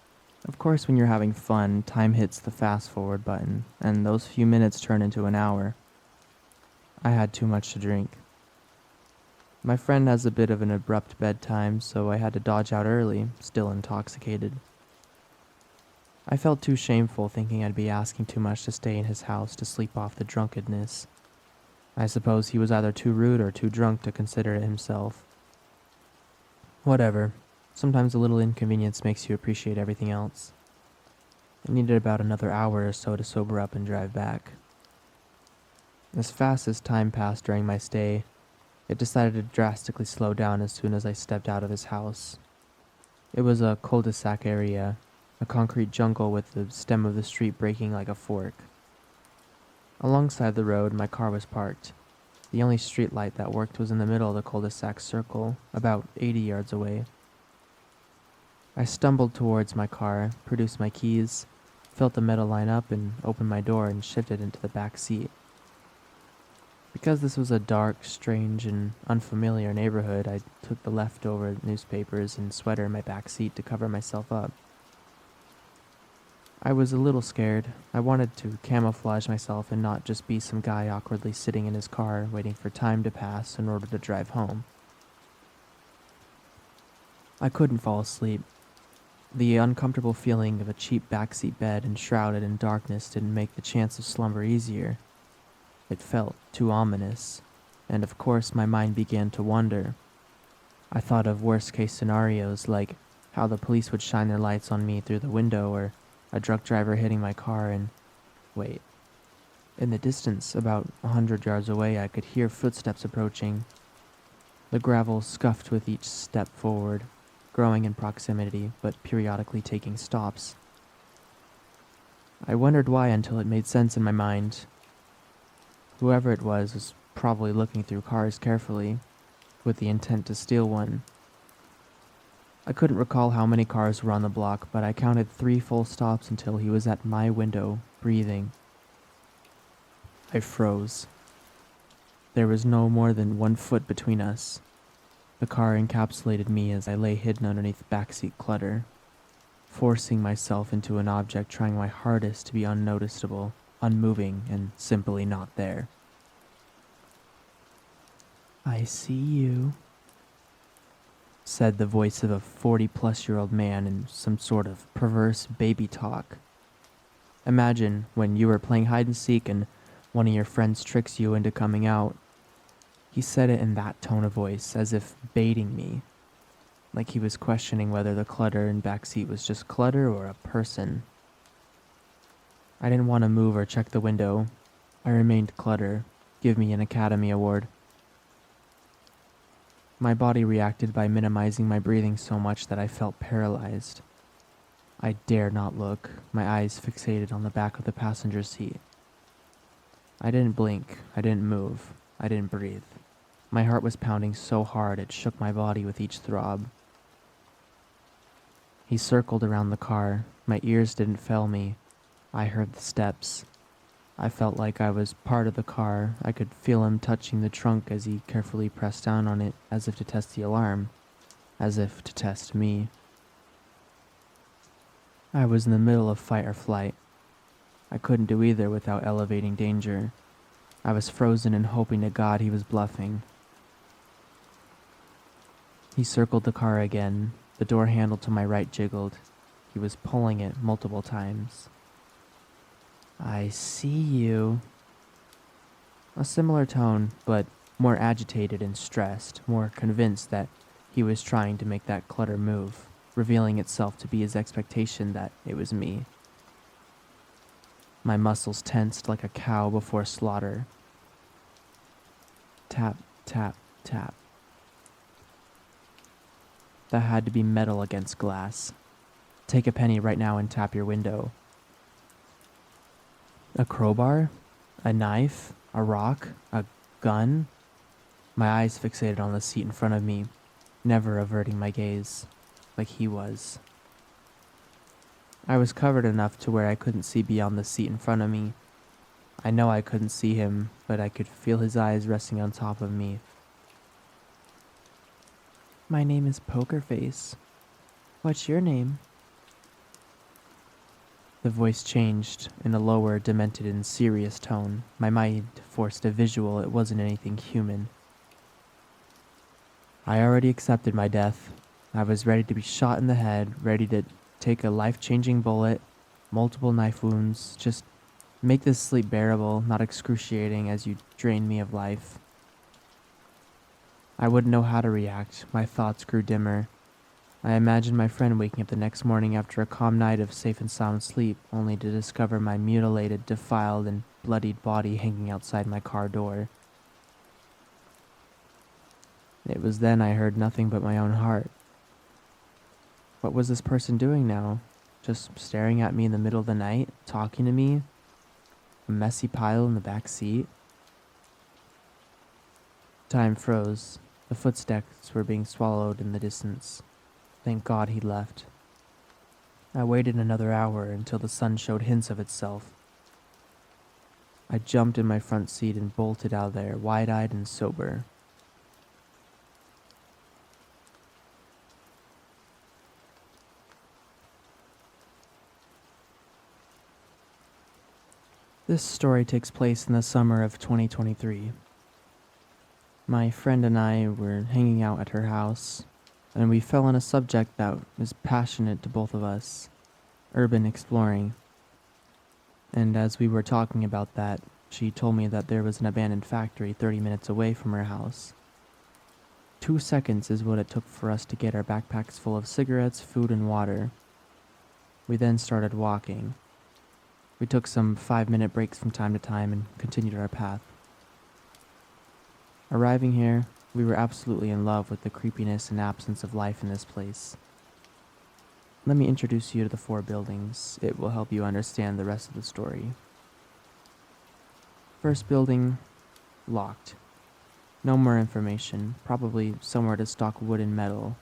Of course, when you're having fun, time hits the fast-forward button, and those few minutes turn into an hour. I had too much to drink. My friend has a bit of an abrupt bedtime, so I had to dodge out early, still intoxicated. I felt too shameful thinking I'd be asking too much to stay in his house to sleep off the drunkenness. I suppose he was either too rude or too drunk to consider it himself. Whatever. Sometimes a little inconvenience makes you appreciate everything else. I needed about another hour or so to sober up and drive back. As fast as time passed during my stay, it decided to drastically slow down as soon as I stepped out of his house. It was a cul-de-sac area, a concrete jungle with the stem of the street breaking like a fork. Alongside the road, my car was parked. The only street light that worked was in the middle of the cul-de-sac circle, about 80 yards away. I stumbled towards my car, produced my keys, felt the metal line up, and opened my door and shifted into the back seat. Because this was a dark, strange, and unfamiliar neighborhood, I took the leftover newspapers and sweater in my back seat to cover myself up. I was a little scared. I wanted to camouflage myself and not just be some guy awkwardly sitting in his car waiting for time to pass in order to drive home. I couldn't fall asleep. The uncomfortable feeling of a cheap backseat bed enshrouded in darkness didn't make the chance of slumber easier. It felt too ominous, and of course my mind began to wander. I thought of worst-case scenarios like how the police would shine their lights on me through the window, or a drunk driver hitting my car, and wait. In the distance, about 100 yards away, I could hear footsteps approaching. The gravel scuffed with each step forward, growing in proximity, but periodically taking stops. I wondered why until it made sense in my mind. Whoever it was probably looking through cars carefully, with the intent to steal one. I couldn't recall how many cars were on the block, but I counted 3 full stops until he was at my window, breathing. I froze. There was no more than 1 foot between us. The car encapsulated me as I lay hidden underneath backseat clutter, forcing myself into an object, trying my hardest to be unnoticeable, unmoving, and simply not there. "I see you," said the voice of a 40-plus-year-old man in some sort of perverse baby talk. Imagine when you were playing hide-and-seek and one of your friends tricks you into coming out. He said it in that tone of voice, as if baiting me, like he was questioning whether the clutter in backseat was just clutter or a person. I didn't want to move or check the window. I remained clutter. Give me an Academy Award. My body reacted by minimizing my breathing so much that I felt paralyzed. I dared not look, my eyes fixated on the back of the passenger seat. I didn't blink, I didn't move, I didn't breathe. My heart was pounding so hard it shook my body with each throb. He circled around the car. My ears didn't fail me. I heard the steps. I felt like I was part of the car. I could feel him touching the trunk as he carefully pressed down on it, as if to test the alarm, as if to test me. I was in the middle of fight or flight. I couldn't do either without elevating danger. I was frozen and hoping to God he was bluffing. He circled the car again. The door handle to my right jiggled. He was pulling it multiple times. "I see you." A similar tone, but more agitated and stressed, more convinced that he was trying to make that clutter move, revealing itself to be his expectation that it was me. My muscles tensed like a cow before slaughter. Tap, tap, tap. That had to be metal against glass. Take a penny right now and tap your window. A crowbar? A knife? A rock? A gun? My eyes fixated on the seat in front of me, never averting my gaze, like he was. I was covered enough to where I couldn't see beyond the seat in front of me. I know I couldn't see him, but I could feel his eyes resting on top of me. My name is Poker Face. What's your name? The voice changed in a lower, demented, and serious tone. My mind forced a visual. It wasn't anything human. I already accepted my death. I was ready to be shot in the head, ready to take a life-changing bullet, multiple knife wounds, just make this sleep bearable, not excruciating as you drain me of life. I wouldn't know how to react. My thoughts grew dimmer. I imagined my friend waking up the next morning after a calm night of safe and sound sleep, only to discover my mutilated, defiled, and bloodied body hanging outside my car door. It was then I heard nothing but my own heart. What was this person doing now? Just staring at me in the middle of the night, talking to me? A messy pile in the back seat? Time froze. The footsteps were being swallowed in the distance. Thank God he left. I waited another hour until the sun showed hints of itself. I jumped in my front seat and bolted out of there, wide-eyed and sober. This story takes place in the summer of 2023. My friend and I were hanging out at her house, and we fell on a subject that was passionate to both of us, urban exploring. And as we were talking about that, she told me that there was an abandoned factory 30 minutes away from her house. 2 seconds is what it took for us to get our backpacks full of cigarettes, food, and water. We then started walking. We took some 5-minute breaks from time to time and continued our path. Arriving here, we were absolutely in love with the creepiness and absence of life in this place. Let me introduce you to the 4 buildings. It will help you understand the rest of the story. First building, locked. No more information, probably somewhere to stock wood and metal.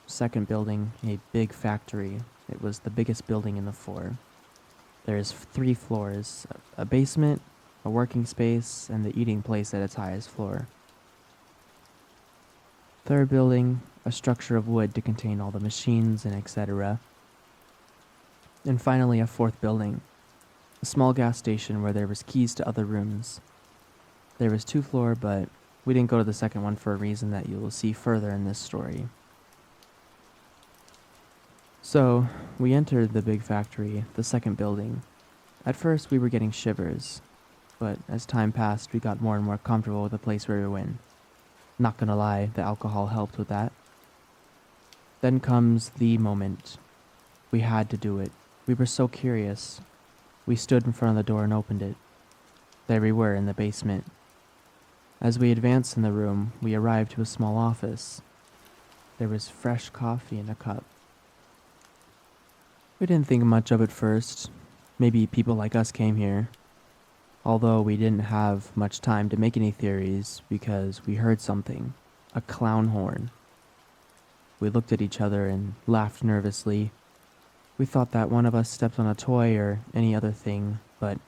Second building, a big factory. It was the biggest building in the 4. There's 3 floors, a basement, a working space, and the eating place at its highest floor. Third building, a structure of wood to contain all the machines and etc. And finally, a 4th building, a small gas station where there was keys to other rooms. There was 2 floors, but we didn't go to the second one for a reason that you will see further in this story. So, we entered the big factory, the second building. At first, we were getting shivers, but as time passed, we got more and more comfortable with the place we were in. Not gonna lie, the alcohol helped with that. Then comes the moment. We had to do it. We were so curious. We stood in front of the door and opened it. There we were in the basement. As we advanced in the room, we arrived to a small office. There was fresh coffee in a cup. We didn't think much of it first. Maybe people like us came here. Although we didn't have much time to make any theories because we heard something. A clown horn. We looked at each other and laughed nervously. We thought that one of us stepped on a toy or any other thing, but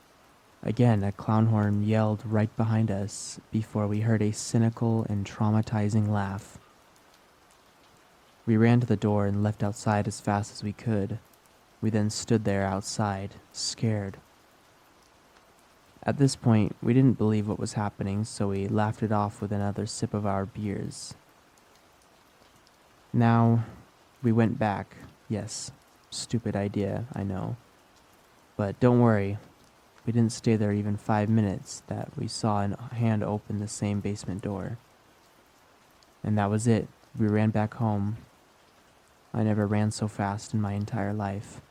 again, a clown horn yelled right behind us before we heard a cynical and traumatizing laugh. We ran to the door and left outside as fast as we could. We then stood there outside, scared. At this point, we didn't believe what was happening, so we laughed it off with another sip of our beers. Now, we went back. Yes, stupid idea, I know. But don't worry, we didn't stay there even 5 minutes that we saw a hand open the same basement door. And that was it. We ran back home. I never ran so fast in my entire life.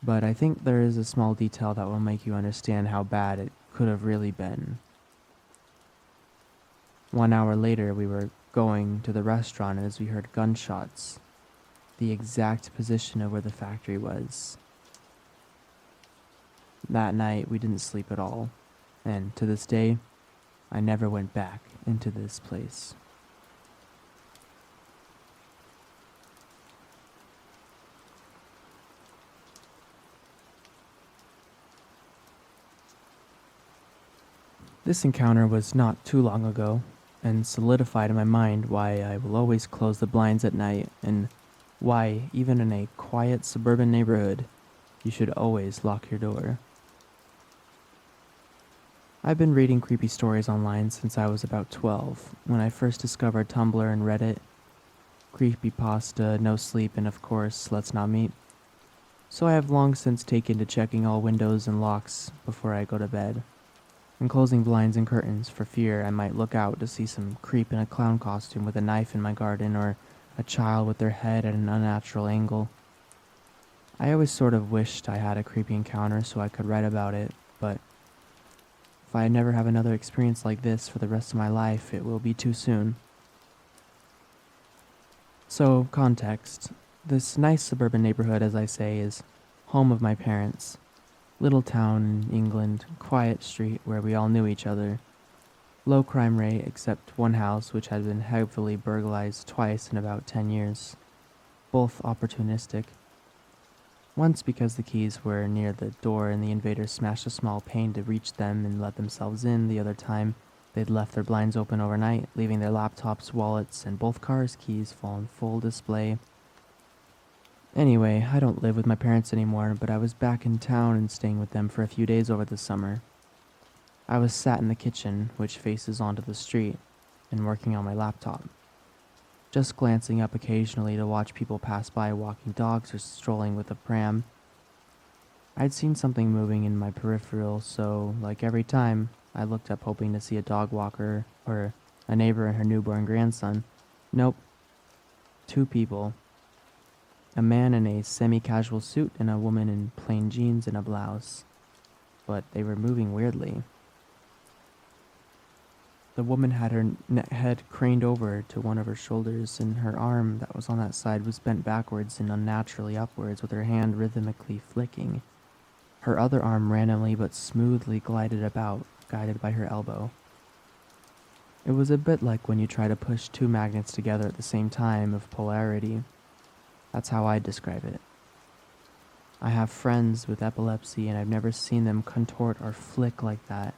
But I think there is a small detail that will make you understand how bad it could have really been. 1 hour later, we were going to the restaurant as we heard gunshots, the exact position of where the factory was. That night, we didn't sleep at all, and to this day, I never went back into this place. This encounter was not too long ago, and solidified in my mind why I will always close the blinds at night, and why, even in a quiet suburban neighborhood, you should always lock your door. I've been reading creepy stories online since I was about 12, when I first discovered Tumblr and Reddit, creepypasta, no sleep, and of course, let's not meet. So I have long since taken to checking all windows and locks before I go to bed, and closing blinds and curtains for fear I might look out to see some creep in a clown costume with a knife in my garden, or a child with their head at an unnatural angle. I always sort of wished I had a creepy encounter so I could write about it, but if I never have another experience like this for the rest of my life, it will be too soon. So, context. This nice suburban neighborhood, as I say, is home of my parents. Little town in England, quiet street where we all knew each other. Low crime rate except one house which had been heavily burglarized twice in about 10 years. Both opportunistic. Once because the keys were near the door and the invaders smashed a small pane to reach them and let themselves in. The other time, they'd left their blinds open overnight, leaving their laptops, wallets, and both cars' keys on full display. Anyway, I don't live with my parents anymore, but I was back in town and staying with them for a few days over the summer. I was sat in the kitchen, which faces onto the street, and working on my laptop. Just glancing up occasionally to watch people pass by walking dogs or strolling with a pram. I'd seen something moving in my peripheral, so, like every time, I looked up hoping to see a dog walker or a neighbor and her newborn grandson. Nope. 2 people. A man in a semi-casual suit and a woman in plain jeans and a blouse. But they were moving weirdly. The woman had her head craned over to one of her shoulders, and her arm that was on that side was bent backwards and unnaturally upwards, with her hand rhythmically flicking. Her other arm randomly but smoothly glided about, guided by her elbow. It was a bit like when you try to push 2 magnets together at the same time of polarity. That's how I describe it. I have friends with epilepsy, and I've never seen them contort or flick like that.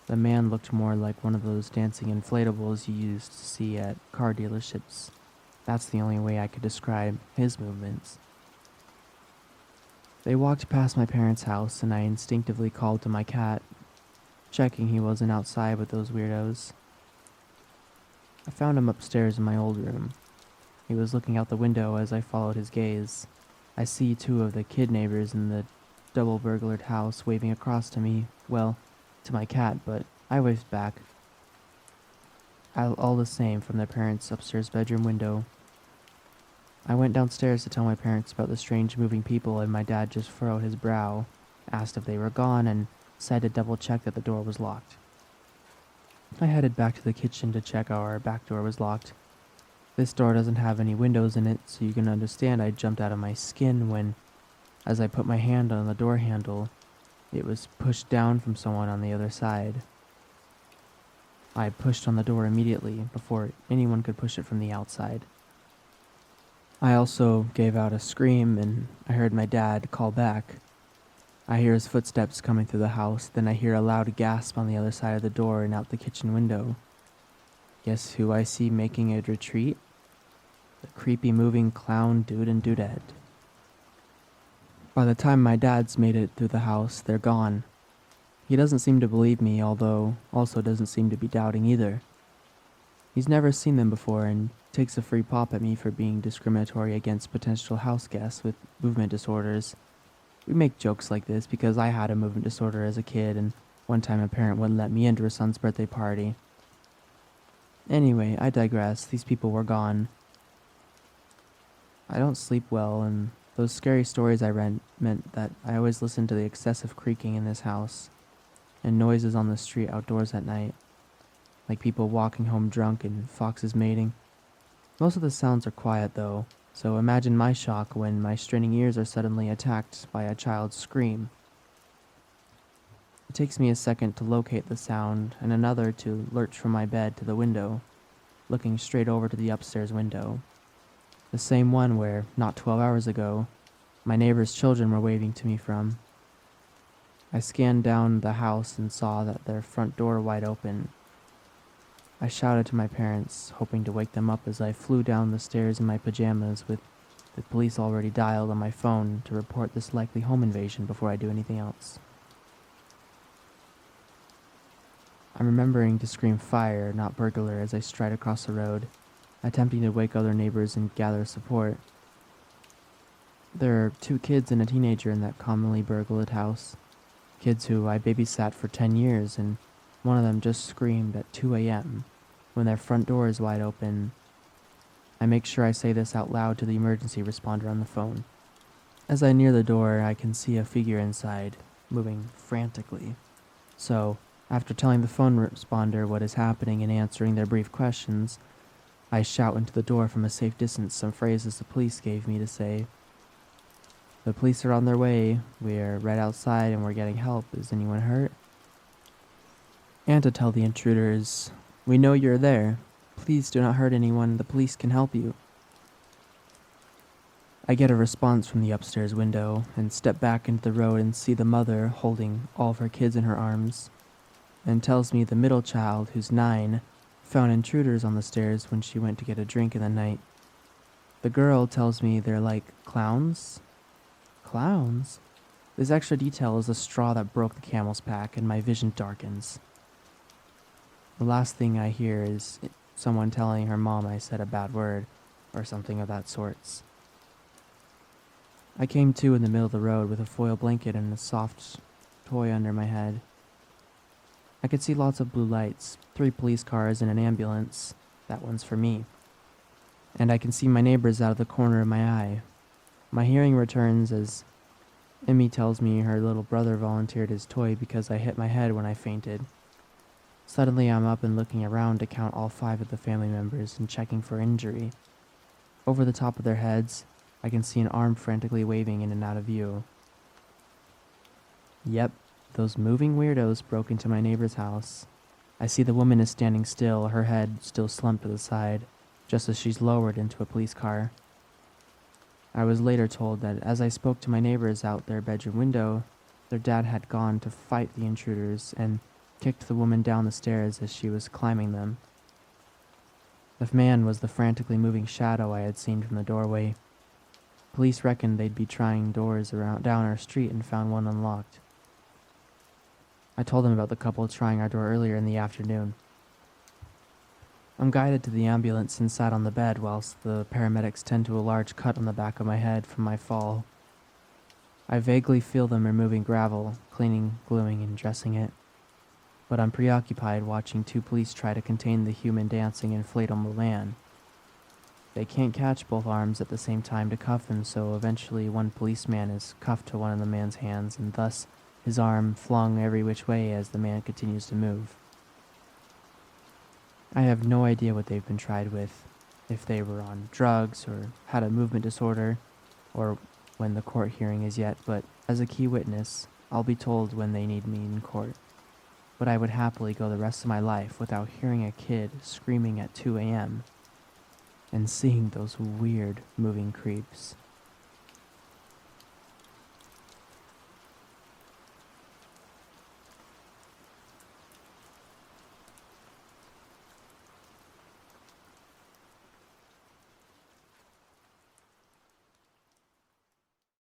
The man looked more like one of those dancing inflatables you used to see at car dealerships. That's the only way I could describe his movements. They walked past my parents' house, and I instinctively called to my cat, checking he wasn't outside with those weirdos. I found him upstairs in my old room. He was looking out the window as I followed his gaze. I see 2 of the kid neighbors in the double burglared house waving across to me, well, to my cat, but I waved back. All the same from their parents' upstairs bedroom window. I went downstairs to tell my parents about the strange moving people, and my dad just furrowed his brow, asked if they were gone, and said to double check that the door was locked. I headed back to the kitchen to check our back door was locked. This door doesn't have any windows in it, so you can understand I jumped out of my skin when, as I put my hand on the door handle, it was pushed down from someone on the other side. I pushed on the door immediately before anyone could push it from the outside. I also gave out a scream, and I heard my dad call back. I hear his footsteps coming through the house, then I hear a loud gasp on the other side of the door and out the kitchen window. Guess who I see making a retreat? The creepy moving clown dude and dudette. By the time my dad's made it through the house, they're gone. He doesn't seem to believe me, although also doesn't seem to be doubting either. He's never seen them before and takes a free pop at me for being discriminatory against potential house guests with movement disorders. We make jokes like this because I had a movement disorder as a kid, and one time a parent wouldn't let me into her son's birthday party. Anyway, I digress. These people were gone. I don't sleep well, and those scary stories I read meant that I always listened to the excessive creaking in this house, and noises on the street outdoors at night. like people walking home drunk and foxes mating. Most of the sounds are quiet though, so imagine my shock when my straining ears are suddenly attacked by a child's scream. It takes me a second to locate the sound and another to lurch from my bed to the window, looking straight over to the upstairs window. The same one where, not 12 hours ago, my neighbor's children were waving to me from. I scanned down the house and saw that their front door wide open. I shouted to my parents, hoping to wake them up as I flew down the stairs in my pajamas with the police already dialed on my phone to report this likely home invasion before I do anything else. I'm remembering to scream fire, not burglar, as I stride across the road, attempting to wake other neighbors and gather support. There are 2 kids and a teenager in that commonly burglared house. Kids who I babysat for 10 years, and one of them just screamed at 2 a.m. when their front door is wide open. I make sure I say this out loud to the emergency responder on the phone. As I near the door, I can see a figure inside, moving frantically. So, after telling the phone responder what is happening and answering their brief questions, I shout into the door from a safe distance some phrases the police gave me to say. The police are on their way. We're right outside and we're getting help. Is anyone hurt? And to tell the intruders, we know you're there. Please do not hurt anyone. The police can help you. I get a response from the upstairs window and step back into the road and see the mother holding all of her kids in her arms, and tells me the middle child, who's 9, found intruders on the stairs when she went to get a drink in the night. The girl tells me they're like clowns. Clowns? This extra detail is the straw that broke the camel's back, and my vision darkens. The last thing I hear is someone telling her mom I said a bad word, or something of that sorts. I came to in the middle of the road with a foil blanket and a soft toy under my head. I could see lots of blue lights, 3 police cars and an ambulance. That one's for me. And I can see my neighbors out of the corner of my eye. My hearing returns as Emmy tells me her little brother volunteered his toy because I hit my head when I fainted. Suddenly I'm up and looking around to count all 5 of the family members and checking for injury. Over the top of their heads, I can see an arm frantically waving in and out of view. Yep, those moving weirdos broke into my neighbor's house. I see the woman is standing still, her head still slumped to the side, just as she's lowered into a police car. I was later told that as I spoke to my neighbors out their bedroom window, their dad had gone to fight the intruders and kicked the woman down the stairs as she was climbing them. The man was the frantically moving shadow I had seen from the doorway. Police reckoned they'd be trying doors down our street and found one unlocked. I told them about the couple trying our door earlier in the afternoon. I'm guided to the ambulance and sat on the bed whilst the paramedics tend to a large cut on the back of my head from my fall. I vaguely feel them removing gravel, cleaning, gluing, and dressing it. But I'm preoccupied watching 2 police try to contain the human dancing inflatable man. They can't catch both arms at the same time to cuff him, so eventually one policeman is cuffed to one of the man's hands, and thus his arm flung every which way as the man continues to move. I have no idea what they've been tried with, if they were on drugs or had a movement disorder, or when the court hearing is yet, but as a key witness, I'll be told when they need me in court. But I would happily go the rest of my life without hearing a kid screaming at 2 a.m. and seeing those weird moving creeps.